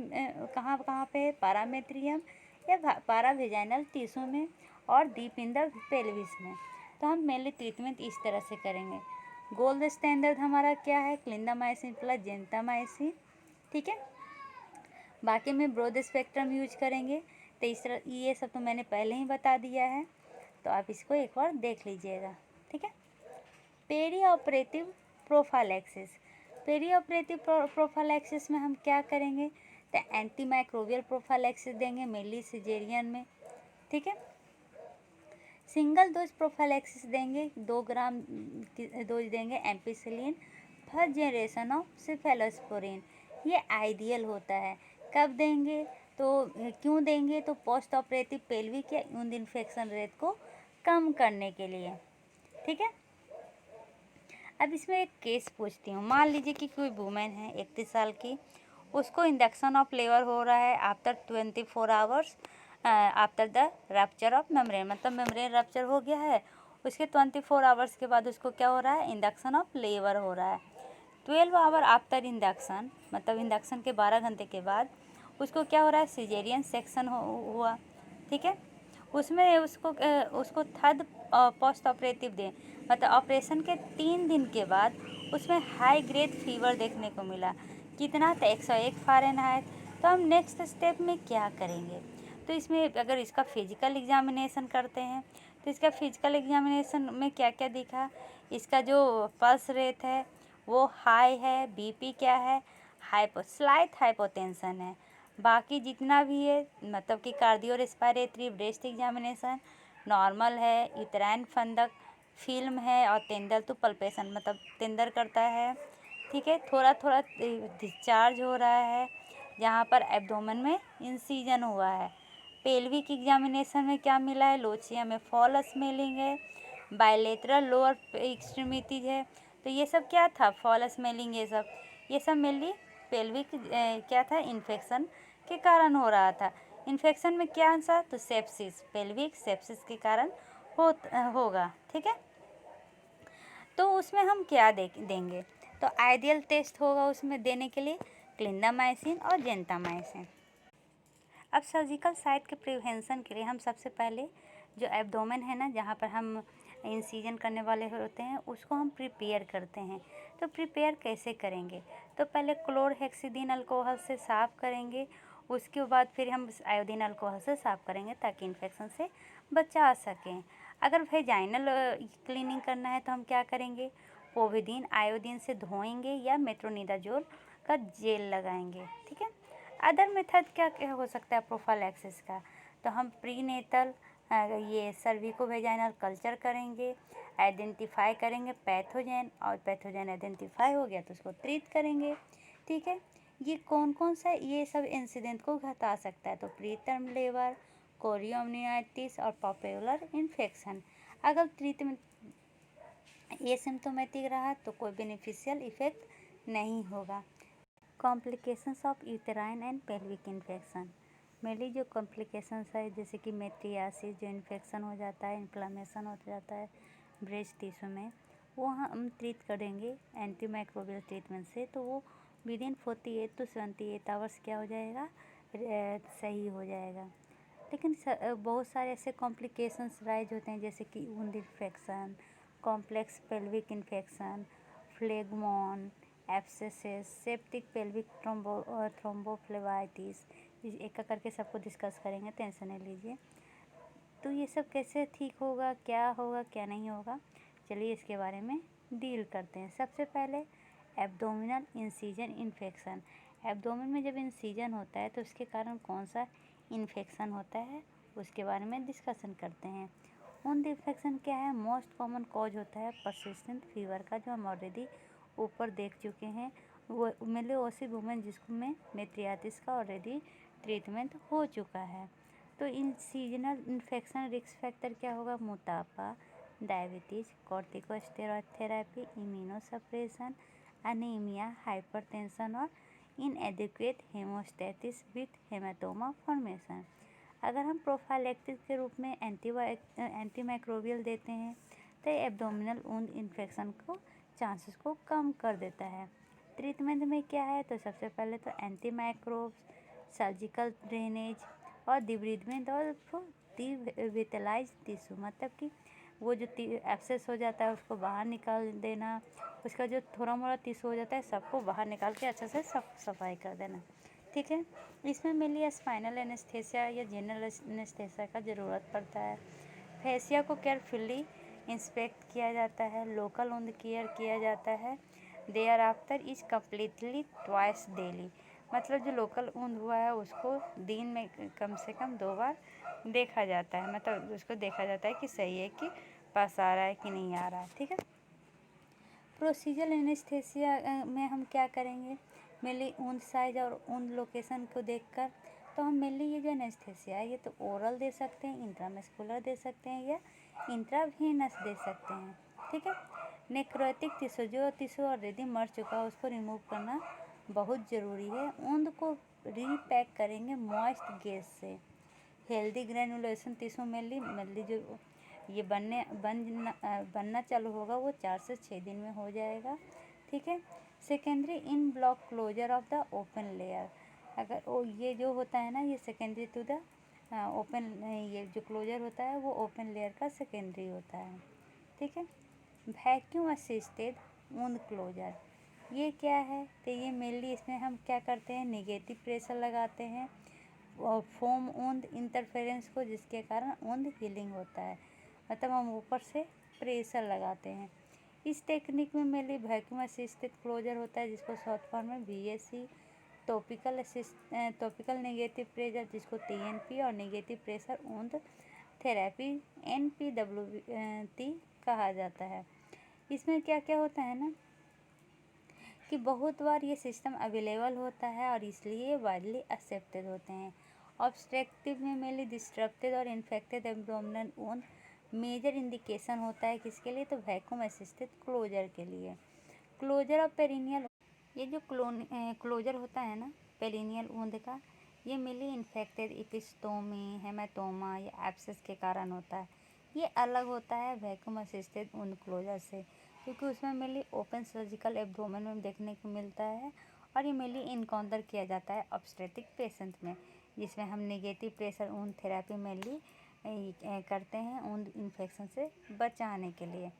कहाँ कहाँ पे है, पैरामेट्रियम या पैरावेजाइनल टिश्यू में और डीप इन द पेल्विस में। तो हम मेनली ट्रीटमेंट इस तरह से करेंगे। गोल्ड स्टैंडर्ड हमारा क्या है, क्लिंडामाइसिन प्लस जेंटामाइसिन, ठीक है। बाकी में ब्रॉड स्पेक्ट्रम यूज करेंगे। तो इस तरह ये सब तो मैंने पहले ही बता दिया है, तो आप इसको एक बार देख लीजिएगा, ठीक है। Perioperative prophylaxis. Perioperative prophylaxis में हम क्या करेंगे, तो एंटी माइक्रोबियल प्रोफाइलैक्सिस देंगे मेनली सिजेरियन में, ठीक है। सिंगल डोज प्रोफाइलैक्सिस देंगे 2 ग्राम की डोज देंगे ampicillin first generation of cephalosporin. ये आइडियल होता है। कब देंगे तो क्यों देंगे तो पोस्ट ऑपरेटिव पेल्विक या वुंड इन्फेक्शन रेट को कम करने के लिए। ठीक है, अब इसमें एक केस पूछती हूँ। मान लीजिए कि कोई वुमेन है 31 साल की, उसको इंडक्शन ऑफ लेबर हो रहा है after 24 hours after the rupture of membrane, मतलब मेम्ब्रेन रप्चर हो गया है, उसके 24 आवर्स के बाद उसको क्या हो रहा है, इंडक्शन ऑफ लेबर हो रहा है। 12 आवर आफ्टर इंडक्शन, मतलब इंडक्शन के 12 घंटे के बाद उसको क्या हो रहा है, सिजेरियन सेक्शन हुआ। ठीक है, उसमें उसको थर्ड पोस्ट ऑपरेटिव डे, मतलब ऑपरेशन के 3 दिन के बाद उसमें हाई ग्रेड फीवर देखने को मिला। कितना था, 101 फ़ारेनहाइट। तो हम नेक्स्ट स्टेप में क्या करेंगे, तो इसमें अगर इसका फिजिकल एग्जामिनेशन करते हैं तो इसका फिजिकल एग्जामिनेशन में क्या क्या दिखा, इसका जो पल्स रेट है वो हाई है, बीपी क्या है, स्लाइट हाइपोटेंशन है। बाकी जितना भी है, मतलब कि cardio respiratory breast examination normal है, यूटेराइन फंदक फिल्म है और टेंडर टू पल्पेशन, मतलब टेंडर करता है। ठीक है, थोड़ा थोड़ा डिस्चार्ज हो रहा है जहाँ पर एब्डोमेन में इंसीजन हुआ है। पेल्विक एग्जामिनेशन में क्या मिला है, लोचिया में फॉल स्मेलिंग है, बायलेटरल लोअर एक्सट्रीमिटीज है। तो ये सब क्या था, फॉल स्मेलिंग, ये सब मेनली पेल्विक क्या था, इन्फेक्शन के कारण हो रहा था। इन्फेक्शन में क्या आंसर, तो सेप्सिस, पेल्विक सेप्सिस के कारण होगा। ठीक है, तो उसमें हम क्या देंगे, तो आइडियल टेस्ट होगा उसमें देने के लिए क्लिंडामाइसिन और जेंटामाइसिन। अब सर्जिकल साइट के प्रिवेंशन के लिए हम सबसे पहले जो एब्डोमेन है ना, जहाँ पर हम इंसीजन करने वाले होते हैं, उसको हम प्रिपेयर करते हैं। तो प्रिपेयर कैसे करेंगे, तो पहले क्लोरहेक्सिडिन अल्कोहल से साफ़ करेंगे, उसके बाद फिर हम आयोडीन अल्कोहल से साफ़ करेंगे ताकि इन्फेक्शन से बचा सकें। अगर वेजाइनल क्लीनिंग करना है तो हम क्या करेंगे, पोविडीन आयोडीन से धोएंगे या मेट्रोनिडाजोल का जेल लगाएंगे। ठीक है, अदर मेथड क्या क्या हो सकता है प्रोफाइलैक्सिस का, तो हम प्रीनेटल ये सर्विको वेजाइनल कल्चर करेंगे, आइडेंटिफाई करेंगे पैथोजन, और पैथोजन आइडेंटिफाई हो गया तो उसको ट्रीट करेंगे। ठीक है, ये कौन कौन सा ये सब इंसिडेंट को घटा सकता है, तो प्रीटर्म लेबर, कोरियोमनियाइटिस और पॉपुलर इन्फेक्शन। अगर ट्रीटमेंट एसिम्प्टोमेटिक रहा तो कोई बेनिफिशियल इफेक्ट नहीं होगा। Complications of uterine and pelvic infection, mainly जो कॉम्प्लिकेशंस है जैसे कि मेट्रियासिस, जो इन्फेक्शन हो जाता है, इन्फ्लामेशन हो जाता है ब्रेस्ट टिश्यू में, वो हम ट्रीट करेंगे एंटी माइक्रोबियल ट्रीटमेंट से। तो वो विदिन 48 to 78 आवर्स क्या हो जाएगा, सही हो जाएगा। लेकिन बहुत सारे ऐसे कॉम्प्लिकेशंस राइज होते हैं जैसे कि wound infection, complex pelvic infection, phlegmon, abscesses, septic pelvic thrombophlebitis. एक एक करके सबको डिस्कस करेंगे, टेंशन नहीं लीजिए। तो ये सब कैसे ठीक होगा, क्या नहीं होगा, चलिए इसके बारे में डील करते हैं। सबसे पहले एब्डोमिनल इंसीजन इन्फेक्शन। एब्डोमेन में जब इंसीजन होता है तो उसके कारण कौन सा इन्फेक्शन होता है उसके बारे में डिस्कशन करते हैं। वुंड इन्फेक्शन क्या है, मोस्ट कॉमन कॉज होता है परसिस्टेंट फीवर का, जो हम ऑलरेडी ऊपर देख चुके हैं। वो मेलिओसिस वुमेन जिसको में मेट्रियाटिस का ऑलरेडी ट्रीटमेंट हो चुका है। तो incisional infection risk factor क्या होगा, मोटापा, diabetes, corticosteroid therapy, immunosuppression, anaemia, hypertension और inadequate haemostasis with haematoma formation. अगर हम प्रोफाइलैक्टिस के रूप में एंटी माइक्रोबियल देते हैं तो एब्डोमिनल वुंड इन्फेक्शन को चांसेस को कम कर देता है। ट्रीटमेंट में क्या है, तो सबसे पहले तो एंटी माइक्रोब्स, सर्जिकल ड्रेनेज और डिब्रीडमेंट और डिविटलाइज टिश्यू, मतलब कि वो जो एब्सेस हो जाता है उसको बाहर निकाल देना, उसका जो थोड़ा मोड़ा टिश्यू हो जाता है सबको बाहर निकाल के अच्छे से सफाई कर देना। ठीक है, इसमें मेनली स्पाइनल एनेस्थेसिया या जनरल एनेस्थेसिया का ज़रूरत पड़ता है। फेसिया को केयरफुली इंस्पेक्ट किया जाता है, लोकल वुंड केयर किया जाता है। Thereafter is completely twice daily, मतलब जो लोकल वुंड हुआ है उसको दिन में कम से कम 2 बार देखा जाता है, मतलब उसको देखा जाता है कि सही है कि पास आ रहा है कि नहीं आ रहा है। ठीक है। प्रोसीजरल एनेस्थेसिया में हम क्या करेंगे, मेनली ऊंद साइज और ऊंद लोकेशन को देखकर तो हम मेनली ये जो एनेस्थेसिया है ये तो ओरल दे सकते हैं, इंट्रामस्कुलर दे सकते हैं या इंट्रावेनस दे सकते हैं। ठीक है। नेक्रोटिक टिश्यू, जो टिश्यू ऑलरेडी मर चुका है उसको रिमूव करना बहुत ज़रूरी है। ऊंद को रीपैक करेंगे मॉइस्ट गैस से। हेल्दी ग्रेनुलेशन टिश्यू मेनली जो ये बनना चालू होगा वो 4 से 6 दिन में हो जाएगा। ठीक है। Secondary en bloc closure of the open layer, अगर वो ये जो होता है ना ये सेकेंडरी टू द ओपन, ये जो क्लोजर होता है वो ओपन लेयर का सेकेंडरी होता है। ठीक है। वैक्यूम असिस्टेड वुंड क्लोजर, ये क्या है, तो ये मेनली इसमें हम क्या करते हैं, निगेटिव प्रेशर लगाते हैं और फोम वुंड इंटरफेरेंस को, जिसके कारण वुंड हीलिंग होता है, मतलब हम ऊपर से प्रेशर लगाते हैं। इस टेक्निक में मेनली वैक्यूम असिस्टेड क्लोजर होता है, जिसको शॉर्ट फॉर्म में VAC, टॉपिकल नेगेटिव प्रेशर जिसको TNP, और negative pressure wound therapy NPWT कहा जाता है। इसमें क्या क्या होता है ना कि बहुत बार ये सिस्टम अवेलेबल होता है और इसलिए वाइडली एक्सेप्टेड होते हैं। ऑब्स्ट्रक्टिव में मेनली डिस्टर्बेड और infected abdominal wound major indication होता है किसके लिए, तो वैक्यूम असिस्टेड क्लोजर के लिए। क्लोजर ऑफ पेरिनियल, ये जो क्लोजर होता है ना पेरिनियल वुंड का, ये मेनली इन्फेक्टेड एपिस्टोमी, हेमाटोमा या एब्सेस के कारण होता है। ये अलग होता है वैक्यूम असिस्टेड वुंड क्लोजर से, क्योंकि उसमें मेनली ओपन सर्जिकल एब्डोमेन में देखने को मिलता है और ये मेनली इनकाउंटर किया जाता है ऑब्स्टेट्रिक पेशेंट में, जिसमें हम negative pressure wound therapy mainly करते हैं वुंड इन्फेक्शन से बचाने के लिए।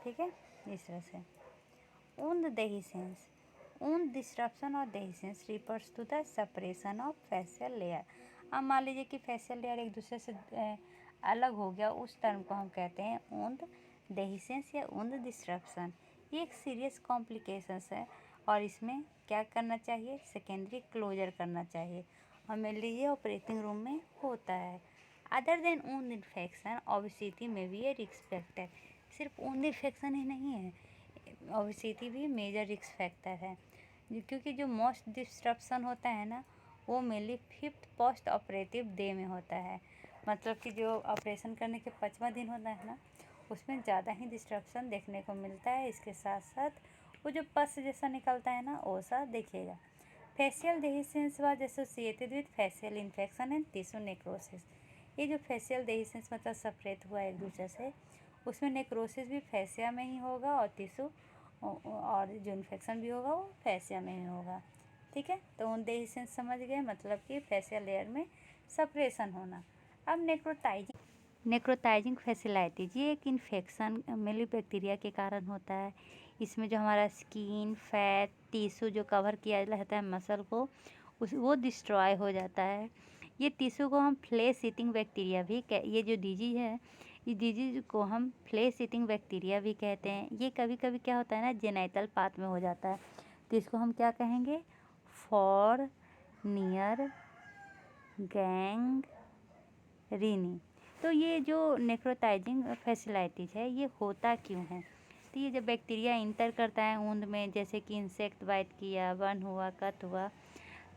ठीक है। इस तरह से वुंड डेहिसेंस, वुंड डिस्ट्रप्शन और dehiscence refers to the separation of fascial layer. अब मान लीजिए कि फेशियल लेयर एक दूसरे से अलग हो गया, उस टर्म को हम कहते हैं वुंड डेहिसेंस या वुंड डिस्ट्रप्शन। ये एक सीरियस कॉम्प्लिकेशंस है और इसमें क्या करना चाहिए, सेकेंडरी क्लोजर करना चाहिए और मेनली ये ऑपरेटिंग रूम में होता है। Other than wound infection obesity में भी ये रिस्क फैक्टर, सिर्फ वुंड इन्फेक्शन ही नहीं है, ओबेसिटी भी मेजर रिस्क फैक्टर है, क्योंकि जो मोस्ट डिस्ट्रप्शन होता है ना वो mainly 5th post operative day में होता है, मतलब कि जो ऑपरेशन करने के 5वां दिन होता है ना उसमें ज़्यादा ही डिस्ट्रप्शन देखने को मिलता है। इसके साथ साथ वो जो पस जैसा निकलता है ना वो सा देखिएगा। Facial dehiscence was associated with facial infection and tissue necrosis. ये जो फेशियल डेहिसेंस मतलब सेपरेट हुआ एक दूसरे से, उसमें नेक्रोसिस भी फेशिया में ही होगा और टिश्यू और जो इन्फेक्शन भी होगा वो फेशिया में ही होगा। ठीक है। तो उन डेहिसेंस समझ गए, मतलब कि फेशियल लेयर में सेपरेशन होना। अब नेक्रोटाइजिंग फैसिलिटीज, ये एक इन्फेक्शन मेनली बैक्टीरिया के कारण होता है। इसमें जो हमारा स्किन, फैट, टिश्यू जो कवर किया रहता है मसल को, वो डिस्ट्रॉय हो जाता है। ये टिश्यू को हम फ्लेश ईटिंग बैक्टीरिया भी ये जो डिजीज है, इस डिजीज को हम फ्लेश ईटिंग बैक्टीरिया भी कहते हैं। ये कभी कभी क्या होता है ना जेनाइटल पार्ट में हो जाता है, तो इसको हम क्या कहेंगे, फॉर नियर गैंग रीनी। तो ये जो नेक्रोटाइजिंग फैसिलिटीज़ है ये होता क्यों है, तो ये जब बैक्टीरिया इंटर करता है वुंड में, जैसे कि इंसेक्ट बाइट किया, बर्न हुआ, कट हुआ,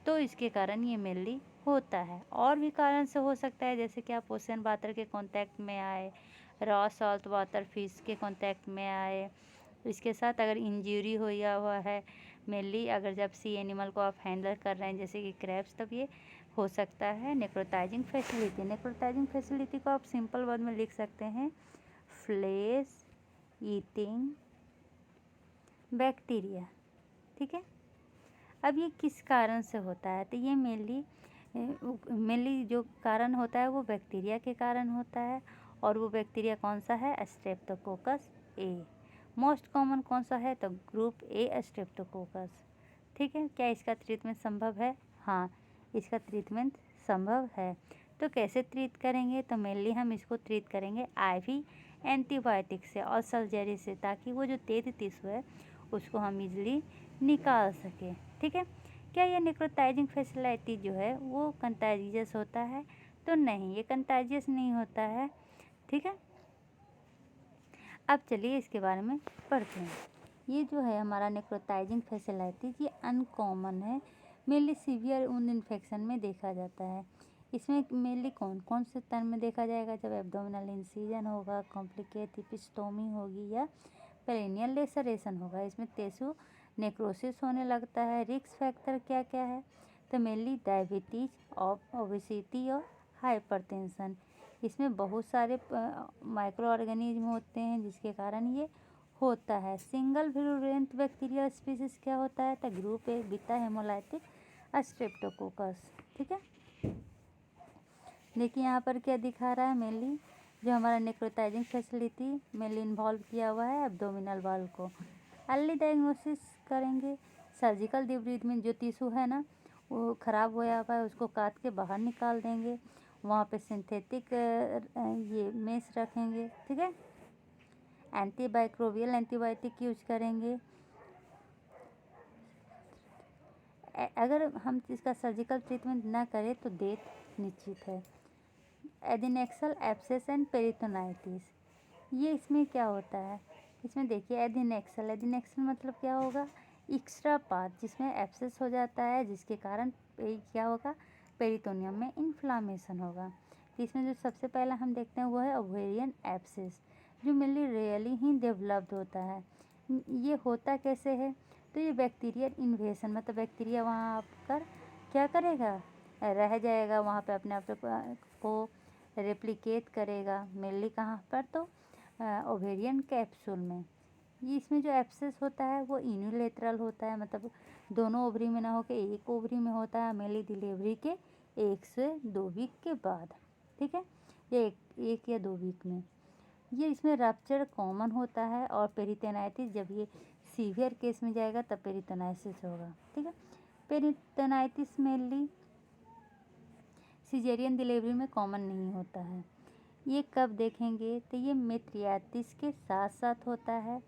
तो इसके कारण ये मेनली होता है। और भी कारण से हो सकता है, जैसे कि आप ओशन वाटर के कांटेक्ट में आए, रॉ सॉल्ट वाटर फिश के कांटेक्ट में आए, इसके साथ अगर इंजरी हुआ है मेनली, अगर जब सी एनिमल को आप हैंडल कर रहे हैं जैसे कि क्रैब्स, तब ये हो सकता है नेक्रोटाइजिंग फैसिलिटी। नेक्रोटाइजिंग फैसिलिटी को आप सिंपल वर्ड में लिख सकते हैं, फ्लेश ईटिंग बैक्टीरिया। ठीक है। अब ये किस कारण से होता है, तो ये मेनली जो कारण होता है वो बैक्टीरिया के कारण होता है, और वो बैक्टीरिया कौन सा है, स्ट्रेप्टोकोकस ए। मोस्ट कॉमन कौन सा है, तो ग्रुप ए स्ट्रेप्टोकोकस। ठीक है। क्या इसका ट्रीटमेंट संभव है, हाँ इसका ट्रीटमेंट संभव है। तो कैसे ट्रीट करेंगे, तो मेनली हम इसको ट्रीट करेंगे IV एंटीबायोटिक से और सर्जरी से, ताकि वो जो डेड टिश्यू है उसको हम इजीली निकाल सकें। ठीक है। क्या ये नेक्रोटाइजिंग फैसिलिटी जो है वो कंटाजियस होता है, तो नहीं, ये कंटाजियस नहीं होता है। ठीक है, अब चलिए इसके बारे में पढ़ते हैं। ये जो है हमारा नेक्रोटाइजिंग फैसिलाइटिस, ये अनकॉमन है, मेनली सीवियर वुंड इन्फेक्शन में देखा जाता है। इसमें मेनली कौन कौन से टर्म में देखा जाएगा? जब एब्डोमिनल इंसिजन होगा, कॉम्प्लिकेट एपिस्टोमी होगी या पेरिनियल लेसरेशन होगा। इसमें टिश्यू नेक्रोसिस होने लगता है। रिस्क फैक्टर क्या क्या है? तो मेनली डायबिटीज, ओबेसिटी और हाइपरटेंशन। इसमें बहुत सारे माइक्रो ऑर्गेनिज्म होते हैं जिसके कारण ये होता है। सिंगल विरुलेंट बैक्टीरियल स्पीसीज क्या होता है? तो group A beta haemolytic streptococcus. ठीक है, देखिए यहाँ पर क्या दिखा रहा है, मेनली जो हमारा नेक्रोटाइजिंग फैसिलिटी मेनली इन्वॉल्व किया हुआ है एब्डोमिनल वाल को। अर्ली डायग्नोसिस करेंगे। सर्जिकल डिब्रीज में जो टिश्यू है ना वो ख़राब होया हुआ है, उसको काट के बाहर निकाल देंगे। वहाँ पे सिंथेटिक ये मेश रखेंगे। ठीक है, एंटीबाइक्रोबियल एंटीबायोटिक यूज करेंगे। अगर हम इसका सर्जिकल ट्रीटमेंट ना करें तो डेथ निश्चित है। एडिनेक्सल एब्सेस एंड पेरिटोनाइटिस, ये इसमें क्या होता है? इसमें देखिए एडिनेक्सल मतलब क्या होगा? एक्स्ट्रा पार्ट जिसमें एब्सेस हो जाता है, जिसके कारण क्या होगा? पेरिटोनियम में इन्फ्लामेशन होगा। तो इसमें जो सबसे पहला हम देखते हैं वो है ओवेरियन एब्सेस, जो मेनली रियली ही डेवलप्ड होता है। ये होता कैसे है? तो ये बैक्टीरियल इन्वेशन, मतलब बैक्टीरिया वहाँ आकर क्या करेगा? रह जाएगा वहाँ पे, अपने आप को रेप्लिकेट करेगा। मेनली कहाँ पर? तो ओवेरियन कैप्सूल में। ये इसमें जो एब्सेस होता है वो यूनिलेटरल होता है, मतलब दोनों ओवरी में ना होकर एक ओवरी में होता है, मेनली डिलीवरी के 1 से 2 वीक के बाद। ठीक है, ये एक या 2 वीक में। ये इसमें रप्चर कॉमन होता है। और पेरिटोनाइटिस, जब ये सीवियर केस में जाएगा तब पेरिटोनाइटिस होगा। ठीक है, पेरिटोनाइटिस मेनली सिजेरियन डिलीवरी में कॉमन नहीं होता है। ये कब देखेंगे? तो ये मेट्रियाटिस के साथ साथ होता है।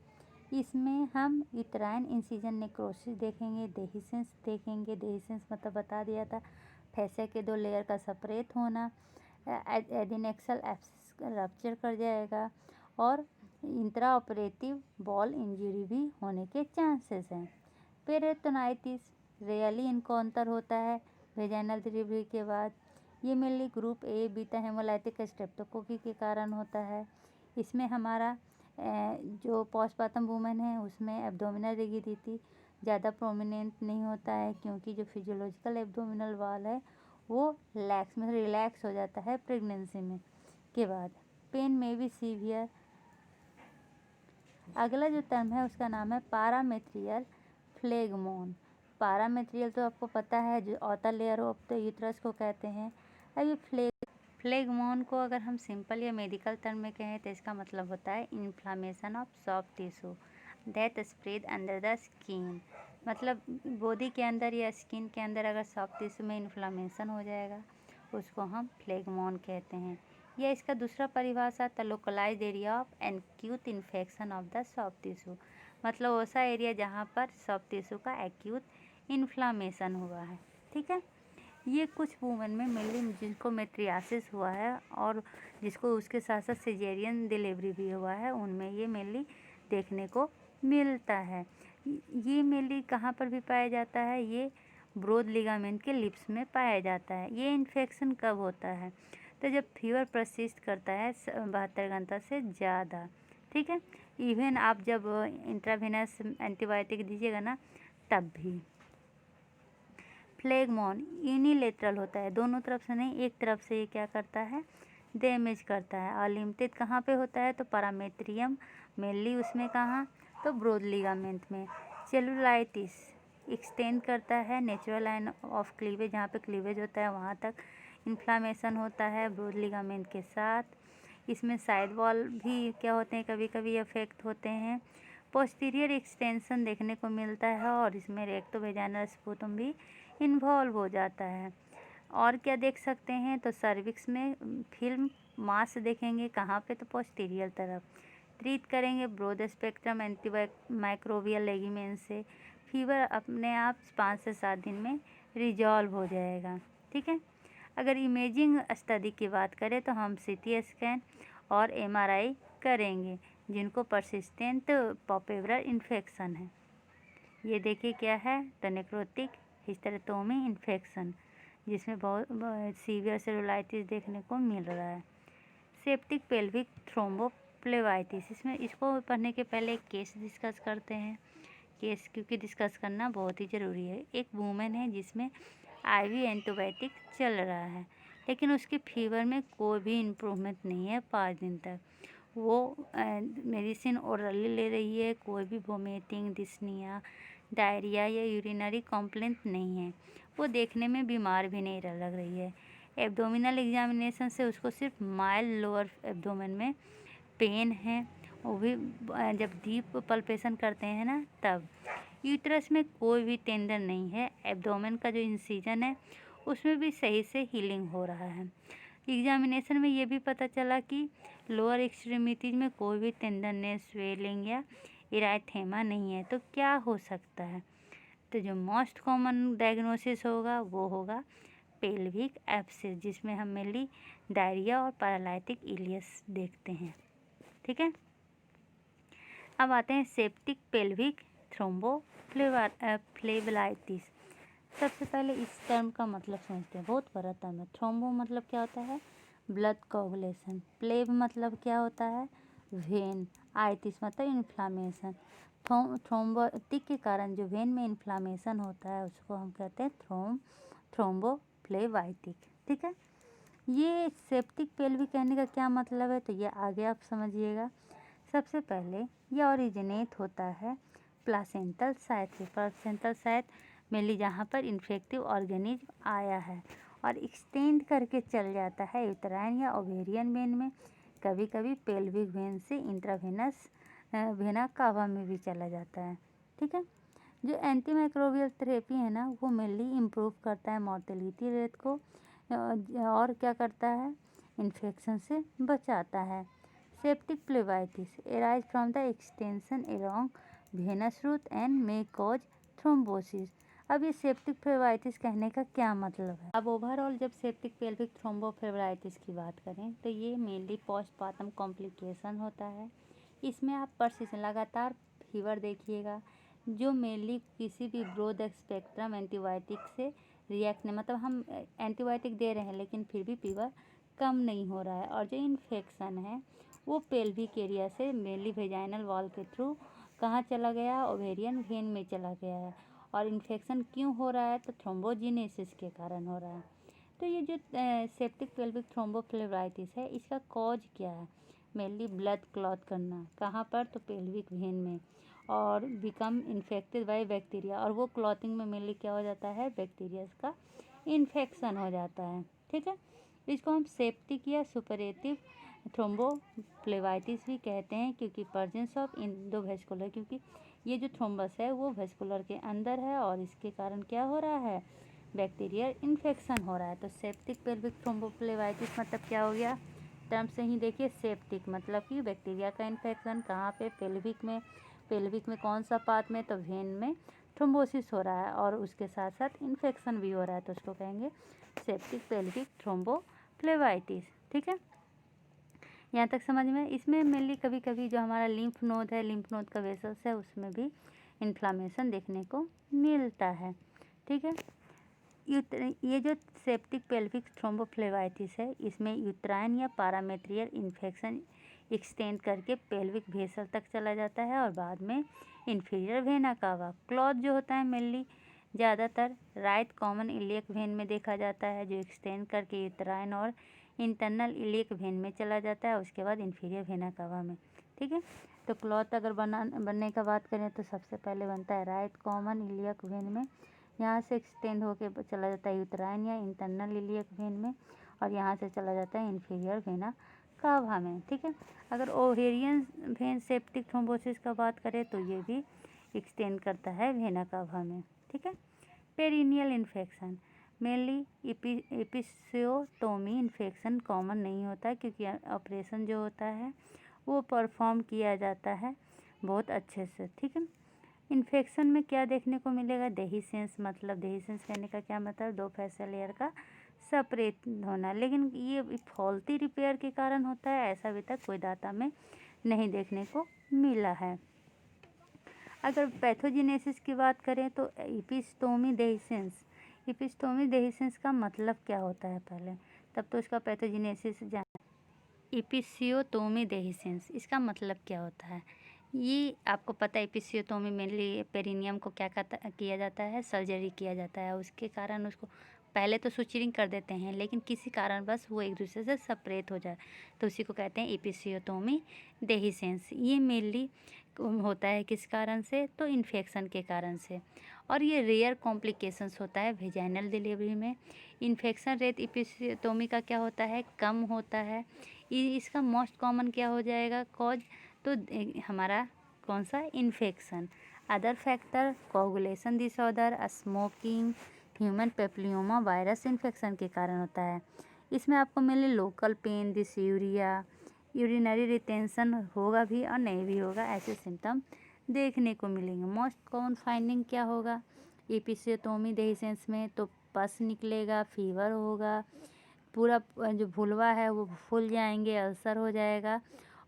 इसमें हम यूट्राइन इंसिजन नेक्रोसिस देखेंगे, डेहिसेंस देखेंगे। डेहिसेंस मतलब बता दिया था, फैसे के 2 लेयर का सेपरेट होना। एडिनेक्सल एब्सेस रप्चर कर जाएगा और इंट्रा ऑपरेटिव बॉल इंजरी भी होने के चांसेस हैं। पेरिटोनाइटिस रियली इनकाउंटर होता है वेजाइनल डिलीवरी के बाद। ये mainly group A beta haemolytic streptococci के कारण होता है। इसमें हमारा जो पोस्टपार्टम वुमेन है उसमें एब्डोमिनल रिगिडिटी ज़्यादा प्रोमिनेंट नहीं होता है, क्योंकि जो फिजियोलॉजिकल एब्डोमिनल वॉल है वो रिलैक्स हो जाता है प्रेगनेंसी में के बाद। पेन में भी सीवियर। अगला जो टर्म है उसका नाम है पारामेट्रियल फ्लेगमोन। पारामेट्रियल तो आपको पता है, जो outer layer of the uterus को कहते हैं। अब ये फ्लेगमोन को अगर हम सिंपल या मेडिकल टर्म में कहें तो इसका मतलब होता है inflammation of soft tissue that spread under the skin. मतलब बॉडी के अंदर या स्किन के अंदर अगर सॉफ्ट टिश्यू में इन्फ्लामेशन हो जाएगा उसको हम फ्लेगमोन कहते हैं। या इसका दूसरा परिभाषा था localized area of acute infection of the soft tissue, मतलब वैसा एरिया जहाँ पर सॉफ्ट टिश्यू का एक्यूट इन्फ्लामेशन हुआ है। ठीक है, ये कुछ वुमेन में मेनली जिनको मेट्रियासिस हुआ है और जिसको उसके साथ साथ सिजेरियन डिलीवरी भी हुआ है, उनमें ये मेनली देखने को मिलता है। ये मेनली कहाँ पर भी पाया जाता है? ये ब्रोड लिगामेंट के लिप्स में पाया जाता है। ये इन्फेक्शन कब होता है? तो जब फीवर परसिस्ट करता है 72 घंटा से ज़्यादा। ठीक है, इवन आप जब इंट्रावेनस एंटीबायोटिक दीजिएगा ना तब भी। फ्लेगमोन यूनिलेटरल होता है, दोनों तरफ से नहीं, एक तरफ से ये क्या करता है? डैमेज करता है। और लिमिटेड कहाँ पे होता है? तो पैरामेट्रियम मेनली उसमें कहाँ? तो ब्रोड लिगामेंट में। सेलुलाइटिस एक्सटेंड करता है नेचुरल लाइन ऑफ क्लीवेज, जहाँ पे क्लीवेज होता है वहाँ तक इन्फ्लामेशन होता है ब्रोड लिगामेंट के साथ। इसमें साइड वॉल भी क्या होते हैं, कभी कभी अफेक्ट होते हैं। पोस्टीरियर एक्सटेंशन देखने को मिलता है और इसमें रेक्टोवेजाइनल स्पूटम भी इन्वॉल्व हो जाता है। और क्या देख सकते हैं? तो सर्विक्स में फिल्म मास देखेंगे, कहाँ पे? तो पोस्टीरियर तरफ। ट्रीट करेंगे ब्रॉड स्पेक्ट्रम एंटीमाइक्रोबियल लेगिमेंट से। फीवर अपने आप 5 से 7 दिन में रिजॉल्व हो जाएगा। ठीक है, अगर इमेजिंग स्टडी की बात करें तो हम सीटी स्कैन और एमआरआई करेंगे जिनको परसिस्टेंट पॉपेबुलर इन्फेक्शन है। ये देखिए क्या है, तो नेक्रोटिक हिस्टेरेटोमी इन्फेक्शन जिसमें बहुत सीवियर सेलुलाइटिस देखने को मिल रहा है। सेप्टिक पेल्विक थ्रोम्बोफ्लेबाइटिस, इसको पढ़ने के पहले एक केस डिस्कस करते हैं। केस क्योंकि डिस्कस करना बहुत ही ज़रूरी है। एक वूमेन है जिसमें आईवी एंटीबायोटिक चल रहा है, लेकिन उसकी फीवर में कोई भी इम्प्रूवमेंट नहीं है 5 दिन तक। वो मेडिसिन ओरली ले रही है, कोई भी वोमिटिंग, डिस्निया, डायरिया या यूरिनरी कंप्लेंट नहीं है। वो देखने में बीमार भी नहीं लग रही है। एब्डोमिनल एग्जामिनेशन से उसको सिर्फ माइल्ड लोअर एब्डोमेन में पेन है, वो भी जब डीप पल्पेशन करते हैं ना तब। यूट्रस में कोई भी टेंडर नहीं है। एब्डोमेन का जो इंसिजन है उसमें भी सही से हीलिंग हो रहा है। एग्जामिनेशन में ये भी पता चला कि लोअर एक्सट्रीमिटीज में कोई भी टेंडरनेस, स्वेलिंग या इराइथेमा नहीं है। तो क्या हो सकता है? तो जो मोस्ट कॉमन डायग्नोसिस होगा वो होगा पेल्विक एब्सेस, जिसमें हम मेनली डायरिया और पैरालाइटिक इलियस देखते हैं। ठीक है, अब आते हैं सेप्टिक पेल्विक थ्रोम्बोफ्लेबाइटिस। सबसे पहले इस टर्म का मतलब समझते हैं, बहुत बड़ा टर्म है। थ्रोम्बो मतलब क्या होता है? Blood coagulation. प्लेब मतलब क्या होता है? वेन। आइटिस मतलब इन्फ्लामेशन। थ्रोम्बोटिक के कारण जो वेन में इन्फ्लामेशन होता है उसको हम कहते हैं थ्रोम्बोफ्लेबाइटिक। ठीक है, ये सेप्टिक पेल्विक कहने का क्या मतलब है, तो ये आगे आप समझिएगा। सबसे पहले ये ओरिजिनेट होता है प्लासेंटल साइट से। प्लासेंटल साइट मेनली जहाँ पर इन्फेक्टिव ऑर्गेनिज्म आया है और एक्सटेंड करके चल जाता है यूटेराइन या ओवेरियन वेन में, कभी कभी पेल्विक वेन से इंट्रावेनस वेना कावा में भी चला जाता है। ठीक है, जो एंटीमाइक्रोबियल थेरेपी है ना वो मेनली इम्प्रूव करता है मॉर्टेलिटी रेट को और क्या करता है? इन्फेक्शन से बचाता है। Septic phlebitis arise from the extension along venous route and may cause thrombosis। अब ये सेप्टिक प्लेबाइटिस कहने का क्या मतलब है? अब ओवरऑल जब सेप्टिक पेल्विक थ्रोम्बोफ्लेबाइटिस की बात करें तो ये मेनली पोस्टपार्टम कॉम्प्लिकेशन होता है। इसमें आप परसिस्टेंट लगातार फीवर देखिएगा जो मेनली किसी भी ब्रॉड स्पेक्ट्रम एंटीबायोटिक से रिएक्ट नहीं, मतलब हम एंटीबायोटिक दे रहे हैं लेकिन फिर भी फीवर कम नहीं हो रहा है। और जो इन्फेक्शन है वो पेल्विक एरिया से मेनली वेजाइनल वॉल के थ्रू कहाँ चला गया? ओवेरियन वेन में चला गया है। और इन्फेक्शन क्यों हो रहा है? तो थ्रोम्बोजेनेसिस के कारण हो रहा है। तो ये जो सेप्टिक पेल्विक थ्रोम्बोफ्लेबाइटिस है इसका कॉज क्या है? मेनली ब्लड क्लॉट करना। कहाँ पर? तो पेल्विक वेन में, और बिकम इन्फेक्टेड बाय बैक्टीरिया। और वो क्लॉटिंग में मेनली क्या हो जाता है? बैक्टीरिया का इन्फेक्शन हो जाता है। ठीक है, इसको हम सेप्टिक या सुपरेटिव थ्रोम्बोफ्लेबाइटिस भी कहते हैं क्योंकि प्रेजेंस ऑफ इंडोवेस्कुलर, क्योंकि ये जो थ्रोम्बस है वो वेस्कुलर के अंदर है और इसके कारण क्या हो रहा है? बैक्टीरियल इन्फेक्शन हो रहा है। तो सेप्टिक पेल्विक थ्रोम्बोफ्लेबाइटिस मतलब क्या हो गया? टर्म से ही देखिए, सेप्टिक मतलब कि बैक्टीरिया का इन्फेक्शन। कहाँ पे? पेल्विक में। पेल्विक में कौन सा पार्ट में? तो वेन में थ्रोम्बोसिस हो रहा है और उसके साथ साथ इन्फेक्शन भी हो रहा है, तो उसको कहेंगे सेप्टिक पेल्विक थ्रोम्बोफ्लेबाइटिस। ठीक है, यहाँ तक समझ में। इसमें मेनली कभी कभी जो हमारा लिम्फ नोड है, लिम्फ नोड का वेसल्स है, उसमें भी इन्फ्लामेशन देखने को मिलता है। ठीक है, ये जो सेप्टिक पेल्विक थ्रोम्बोफ्लेबाइटिस है इसमें यूट्राइन या पारामेट्रियल इन्फेक्शन एक्सटेंड करके पेल्विक वेसल तक चला जाता है और बाद में इन्फीरियर वेना कावा। क्लॉट जो होता है मेनली ज़्यादातर राइट कॉमन इलियक वेन में देखा जाता है जो एक्सटेंड करके यूट्राइन और इंटरनल इलियक वेन में चला जाता है, उसके बाद इन्फीरियर वेना कावा में। ठीक है, तो क्लॉट अगर बनने का बात करें तो सबसे पहले बनता है राइट कॉमन इलियक वेन में, यहाँ से एक्सटेंड होकर चला जाता है यूट्राइन या इंटरनल इलियक वेन में और यहाँ से चला जाता है इन्फीरियर वेना कावा में। ठीक है, अगर ओवेरियन वेन सेप्टिक थ्रोम्बोसिस का बात करें तो ये भी एक्सटेंड करता है वेना कावा में। ठीक है, perineal infection mainly episiotomy infection common नहीं होता है क्योंकि ऑपरेशन जो होता है वो परफॉर्म किया जाता है बहुत अच्छे से। ठीक है, इन्फेक्शन में क्या देखने को मिलेगा? देहीसेंस, मतलब देहीसेंस कहने का क्या मतलब? 2 फेशियल लेयर का सेपरेट होना, लेकिन ये फॉल्टी रिपेयर के कारण होता है ऐसा अभी तक कोई डाटा में नहीं देखने को मिला है। अगर पैथोजेनेसिस की बात करें तो एपिस्टोमी डेhiscence, एपिस्टोमी डेhiscence का मतलब क्या होता है पहले, तब तो इसका पैथोजेनेसिस जान। एपिसियोटोमी डेhiscence इसका मतलब क्या होता है, ये आपको पता है। एपिसियोटोमी मेनली पेरिनियम को क्या किया जाता है, सर्जरी किया जाता है, उसके कारण उसको पहले तो सुचरिंग कर देते हैं, लेकिन किसी कारण बस वो एक दूसरे से सेपरेट हो जाए तो उसी को कहते हैं एपिसियोटोमी डेhiscence। ये मेनली होता है किस कारण से, तो इन्फेक्शन के कारण से, और ये रेयर कॉम्प्लिकेशंस होता है वेजाइनल डिलीवरी में। इन्फेक्शन रेट एपिसियोटोमी का क्या होता है, कम होता है। इसका मोस्ट कॉमन क्या हो जाएगा कॉज, तो हमारा कौन सा, infection. Other factor coagulation disorder, smoking, human papilloma virus infection के कारण होता है। इसमें आपको मिले local pain, dysuria, urinary retention होगा भी और नहीं भी होगा, ऐसे सिम्टम देखने को मिलेंगे। मोस्ट कॉमन फाइंडिंग क्या होगा एपिसियोटोमी डेhiscence में, तो पस निकलेगा, फीवर होगा, पूरा जो भुलवा है वो फूल जाएंगे, अल्सर हो जाएगा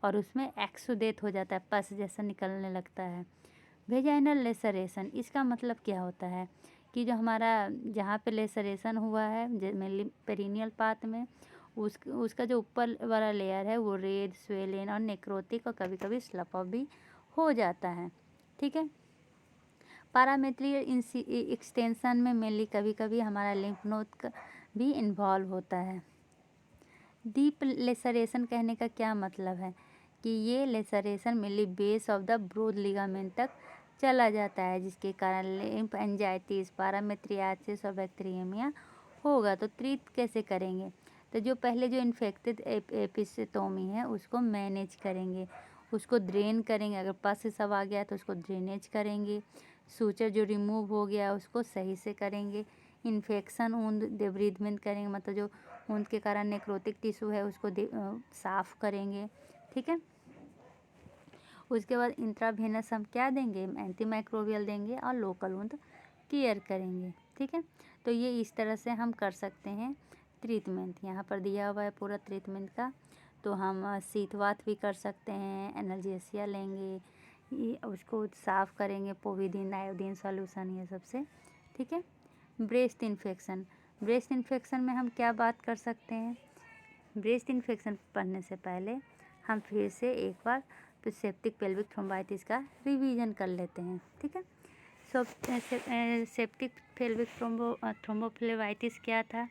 और उसमें एक्सुडेट हो जाता है, पस जैसा निकलने लगता है। वेजाइनल लेसरेशन, इसका मतलब क्या होता है कि जो हमारा जहाँ पे लेसरेशन हुआ है मेनली पेरिनियल पार्ट में, उसका जो ऊपर वाला लेयर है वो रेड, स्वेलन और नेक्रोटिक और कभी कभी स्लप ऑफ भी हो जाता है। ठीक है। पैरामेट्रियल एक्सटेंशन में मेनली कभी कभी हमारा लिम्फ नोड भी इन्वॉल्व होता है। डीप लेसरेशन कहने का क्या मतलब है कि ये laceration mainly base of the broad ligament तक चला जाता है, जिसके कारण लिम्फ एंजाइटिस, पैरामेट्रियासिस और बैक्टीरियमिया होगा। तो ट्रीट कैसे करेंगे, तो जो पहले जो इन्फेक्टेड एपिसियोटोमी है उसको मैनेज करेंगे, उसको ड्रेन करेंगे, अगर पस से सब आ गया तो उसको ड्रेनेज करेंगे, सूचर जो रिमूव हो गया उसको सही से करेंगे, इन्फेक्शन वुंड डिब्रीडमेंट करेंगे, मतलब जो वुंड के कारण नेक्रोटिक टिश्यू है उसको साफ़ करेंगे। ठीक है। उसके बाद इंट्रावेनस हम क्या देंगे, एंटी माइक्रोबियल देंगे और लोकल वुंड केयर करेंगे। ठीक है। तो ये इस तरह से हम कर सकते हैं ट्रीटमेंट, यहाँ पर दिया हुआ है पूरा ट्रीटमेंट का। तो हम शीतवात भी कर सकते हैं, एनाल्जेसिया लेंगे, उसको साफ़ करेंगे पोविडीन आयोडीन सॉल्यूशन ये सबसे। ठीक है। ब्रेस्ट इन्फेक्शन, ब्रेस्ट इन्फेक्शन में हम क्या बात कर सकते हैं, ब्रेस्ट इन्फेक्शन पढ़ने से पहले हम फिर से एक बार सेप्टिक पेल्विक थ्रोम्बाइटिस का रिवीजन कर लेते हैं। ठीक है। सेप्टिक पेल्विक थ्रोम्बोफ्लेबाइटिस क्या था,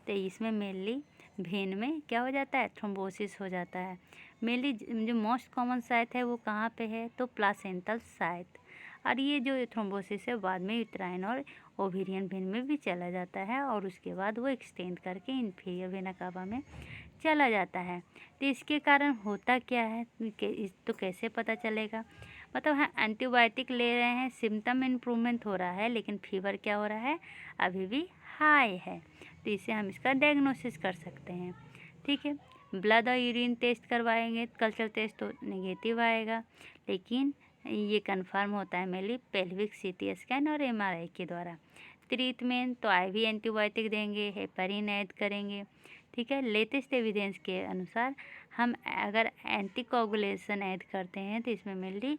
तो इसमें मेनली भेन में क्या हो जाता है, थ्रोम्बोसिस हो जाता है। मेनली जो मोस्ट कॉमन साइट है वो कहाँ पे है, तो प्लासेंटल साइट, और ये जो थ्रोम्बोसिस है बाद में यूट्राइन और ओवेरियन वेन में भी चला जाता है और उसके बाद वो एक्सटेंड करके इंफीरियर वेना कावा में चला जाता है। तो इसके कारण होता क्या है तो कैसे पता चलेगा, मतलब हाँ एंटीबायोटिक ले रहे हैं, सिम्टम इम्प्रूवमेंट हो रहा है, लेकिन फीवर क्या हो रहा है, अभी भी हाई है, तो इससे हम इसका डायग्नोसिस कर सकते हैं। ठीक है। ब्लड और यूरिन टेस्ट करवाएंगे, कल्चर टेस्ट तो नेगेटिव आएगा, लेकिन ये कंफर्म होता है मेनली पेल्विक सीटी स्कैन और एमआरआई के द्वारा। ट्रीटमेंट तो आईवी एंटीबायोटिक देंगे, हेपरिन ऐड करेंगे। ठीक है। लेटेस्ट एविडेंस के अनुसार हम अगर एंटीकोगुलेशन ऐड करते हैं तो इसमें मेनली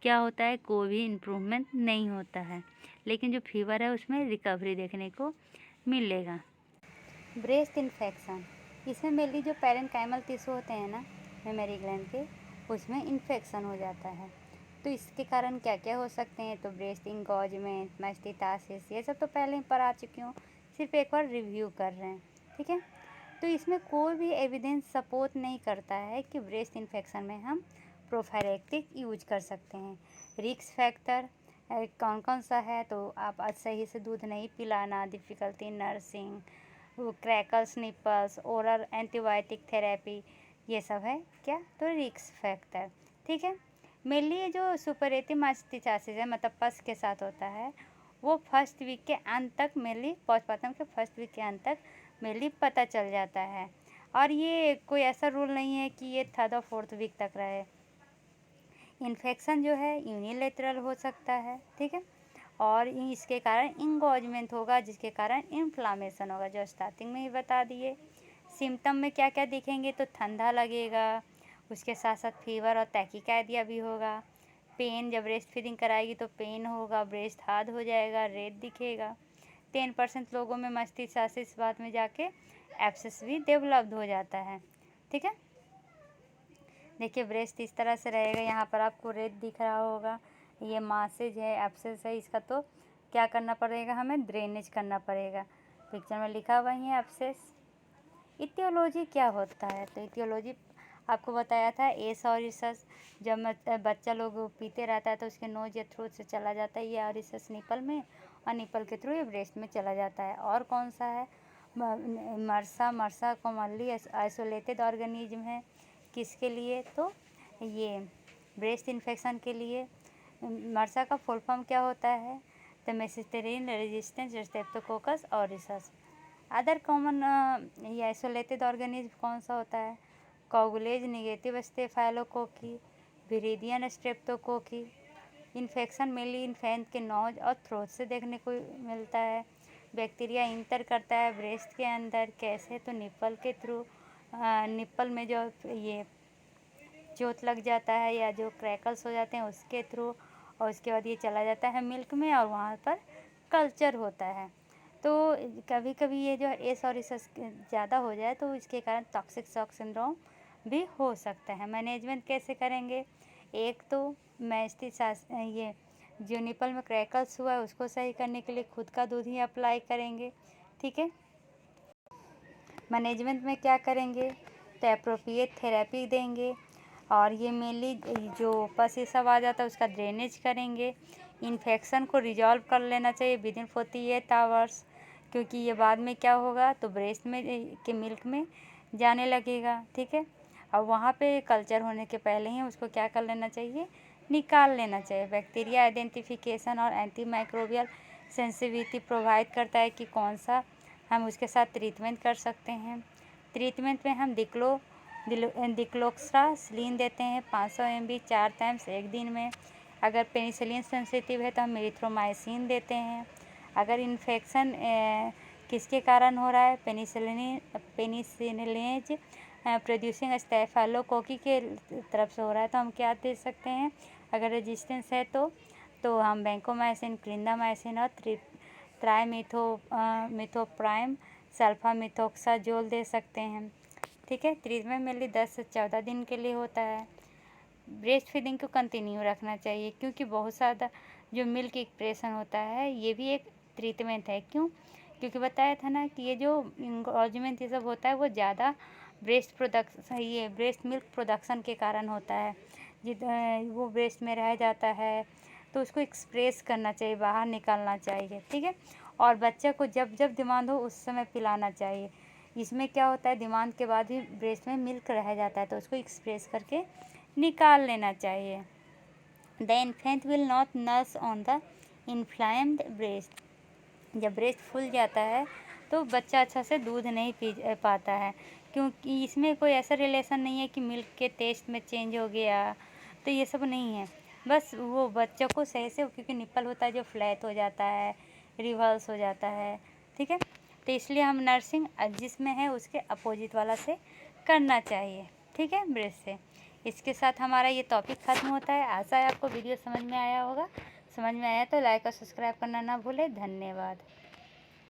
क्या होता है, कोई भी इम्प्रूवमेंट नहीं होता है, लेकिन जो फीवर है उसमें रिकवरी देखने को मिलेगा। ब्रेस्ट इन्फेक्शन, इसमें मेनली जो पैरेन्काइमल टिश्यू होते हैं ना मेमरी ग्लैंड के, उसमें इन्फेक्शन हो जाता है। तो इसके कारण क्या क्या हो सकते हैं, तो ब्रेस्ट इंगॉजमेंट, मास्टिटासिस, ये सब तो पहले ही पढ़ा चुकी हूँ, सिर्फ एक बार रिव्यू कर रहे हैं। ठीक है। तो इसमें कोई भी एविडेंस सपोर्ट नहीं करता है कि ब्रेस्ट इन्फेक्शन में हम प्रोफाइलैक्टिक यूज कर सकते हैं। रिस्क फैक्टर कौन कौन सा है, तो आप आज सही से दूध नहीं पिलाना, difficulty nursing, crackles, nipples, oral antibiotic therapy, ये सब है क्या, तो रिस्क फैक्टर। ठीक है। मेनली ये जो सुपरेटिव मास्टिटासिस है, मतलब पस के साथ होता है, वो फर्स्ट वीक के अंत तक मेनली पोस्टपार्टम के फर्स्ट वीक के अंत तक मेनली पता चल जाता है, और ये कोई ऐसा रूल नहीं है कि ये थर्ड और फोर्थ वीक तक रहे। इन्फेक्शन जो है यूनिलेटरल हो सकता है। ठीक है। और इसके कारण इंगॉजमेंट होगा, जिसके कारण इन्फ्लामेशन होगा, जो स्टार्टिंग में ही बता दिए। सिम्टम में क्या क्या दिखेंगे, तो ठंडा लगेगा, उसके साथ साथ फीवर और टैकीकार्डिया भी होगा। पेन, जब ब्रेस्ट फीडिंग कराएगी तो पेन होगा, ब्रेस्ट हार्ड हो जाएगा, रेड दिखेगा। 10% लोगों में मस्तिष्क इस बात में जाके एब्सेस भी डेवलप्ड हो जाता है। ठीक है, देखिए ब्रेस्ट इस तरह से रहेगा, यहाँ पर आपको रेड दिख रहा होगा, ये मासेज है, एब्सेस है, इसका तो क्या करना पड़ेगा, हमें ड्रेनेज करना पड़ेगा। पिक्चर में लिखा हुआ ही है एब्सेस। इटियोलॉजी क्या होता है, तो इटियोलॉजी आपको बताया था एस और रिसस, जब बच्चा लोग पीते रहता है तो उसके नोज या थ्रोट से चला जाता है ये और रिसस निपल में, और निपल के थ्रू ये ब्रेस्ट में चला जाता है। और कौन सा है, मर्सा कॉमनली आइसोलेटेड ऑर्गेनिज्म है, किसके लिए, तो ये ब्रेस्ट इन्फेक्शन के लिए। मर्सा का फुल फॉर्म क्या होता है, तो मेसिस्टेरिन रेजिस्टेंस स्ट्रेप्टोकोकस और रिसस। अदर कॉमन ये आइसोलेटेड ऑर्गेनिज्म कौन सा होता है, coagulase negative staphylococci, viridans streptococci. Infection mainly infant के नोज और थ्रोट से देखने को मिलता है। बैक्टीरिया इंटर करता है ब्रेस्ट के अंदर, कैसे, तो निप्पल के थ्रू। निप्पल में जो ये चोट लग जाता है या जो क्रैकल्स हो जाते हैं उसके थ्रू, और उसके बाद ये चला जाता है मिल्क में और वहाँ पर कल्चर होता है। तो कभी कभी ये जो एस और रिसस ज़्यादा हो जाए तो इसके कारण टॉक्सिक शॉक सिंड्रोम भी हो सकता है। मैनेजमेंट कैसे करेंगे, एक तो मैस्टिसास ये जो निपल में क्रैकल्स हुआ है उसको सही करने के लिए खुद का दूध ही अप्लाई करेंगे। ठीक है, मैनेजमेंट में क्या करेंगे, तो एप्रोप्रिएट थेरेपी देंगे, और ये मेनली जो पस ये सब आ जाता है उसका ड्रेनेज करेंगे। इन्फेक्शन को रिजॉल्व कर लेना चाहिए विदिन 48 आवर्स, क्योंकि ये बाद में क्या होगा, तो ब्रेस्ट में के मिल्क में जाने लगेगा। ठीक है, और वहाँ पे कल्चर होने के पहले ही उसको क्या कर लेना चाहिए, निकाल लेना चाहिए। बैक्टीरिया आइडेंटिफिकेशन और एंटी माइक्रोबियल सेंसिटिविटी प्रोवाइड करता है कि कौन सा हम उसके साथ ट्रीटमेंट कर सकते हैं। ट्रीटमेंट में हम डिक्लोक्सासिलिन देते हैं 500 mg 4 टाइम्स एक दिन में। अगर पेनिसिलिन सेंसिटिव है तो हम एरिथ्रोमाइसिन देते हैं। अगर इन्फेक्शन किसके कारण हो रहा है, पेनिसिलिनेज प्रोड्यूसिंग स्टेफाइलोकोकी के तरफ से हो रहा है तो हम क्या दे सकते हैं। अगर रेजिस्टेंस है तो हम वैंकोमाइसिन, क्लिंडामाइसिन और मिथोप्राइम सल्फामिथोक्साजोल दे सकते हैं। ठीक है, ट्रीटमेंट मेनली 10 से 14 दिन के लिए होता है। ब्रेस्ट फीडिंग को कंटिन्यू रखना चाहिए, क्योंकि बहुत ज़्यादा जो मिल्क एक्सप्रेशन होता है ये भी एक ट्रीटमेंट है। क्यों, क्योंकि बताया था ना कि ये जो इंगॉर्जमेंट ये सब होता है वो ज़्यादा ब्रेस्ट मिल्क प्रोडक्शन के कारण होता है। वो ब्रेस्ट में रह जाता है तो उसको एक्सप्रेस करना चाहिए, बाहर निकालना चाहिए। ठीक है, और बच्चे को जब जब डिमांड हो उस समय पिलाना चाहिए। इसमें क्या होता है, डिमांड के बाद भी ब्रेस्ट में मिल्क रह जाता है तो उसको एक्सप्रेस करके निकाल लेना चाहिए। The infant will not nurse on the inflamed breast. जब ब्रेस्ट फूल जाता है तो बच्चा अच्छा से दूध नहीं पी पाता है, क्योंकि इसमें कोई ऐसा रिलेशन नहीं है कि मिल्क के टेस्ट में चेंज हो गया, तो ये सब नहीं है। बस वो बच्चों को सही से, क्योंकि निप्पल होता है जो फ्लैट हो जाता है, रिवर्स हो जाता है। ठीक है, तो इसलिए हम नर्सिंग जिसमें है उसके अपोजिट वाला से करना चाहिए। ठीक है, ब्रेस्ट से। इसके साथ हमारा ये टॉपिक ख़त्म होता है। आशा है आपको वीडियो समझ में आया होगा। समझ में आया तो लाइक और सब्सक्राइब करना ना भूलें। धन्यवाद।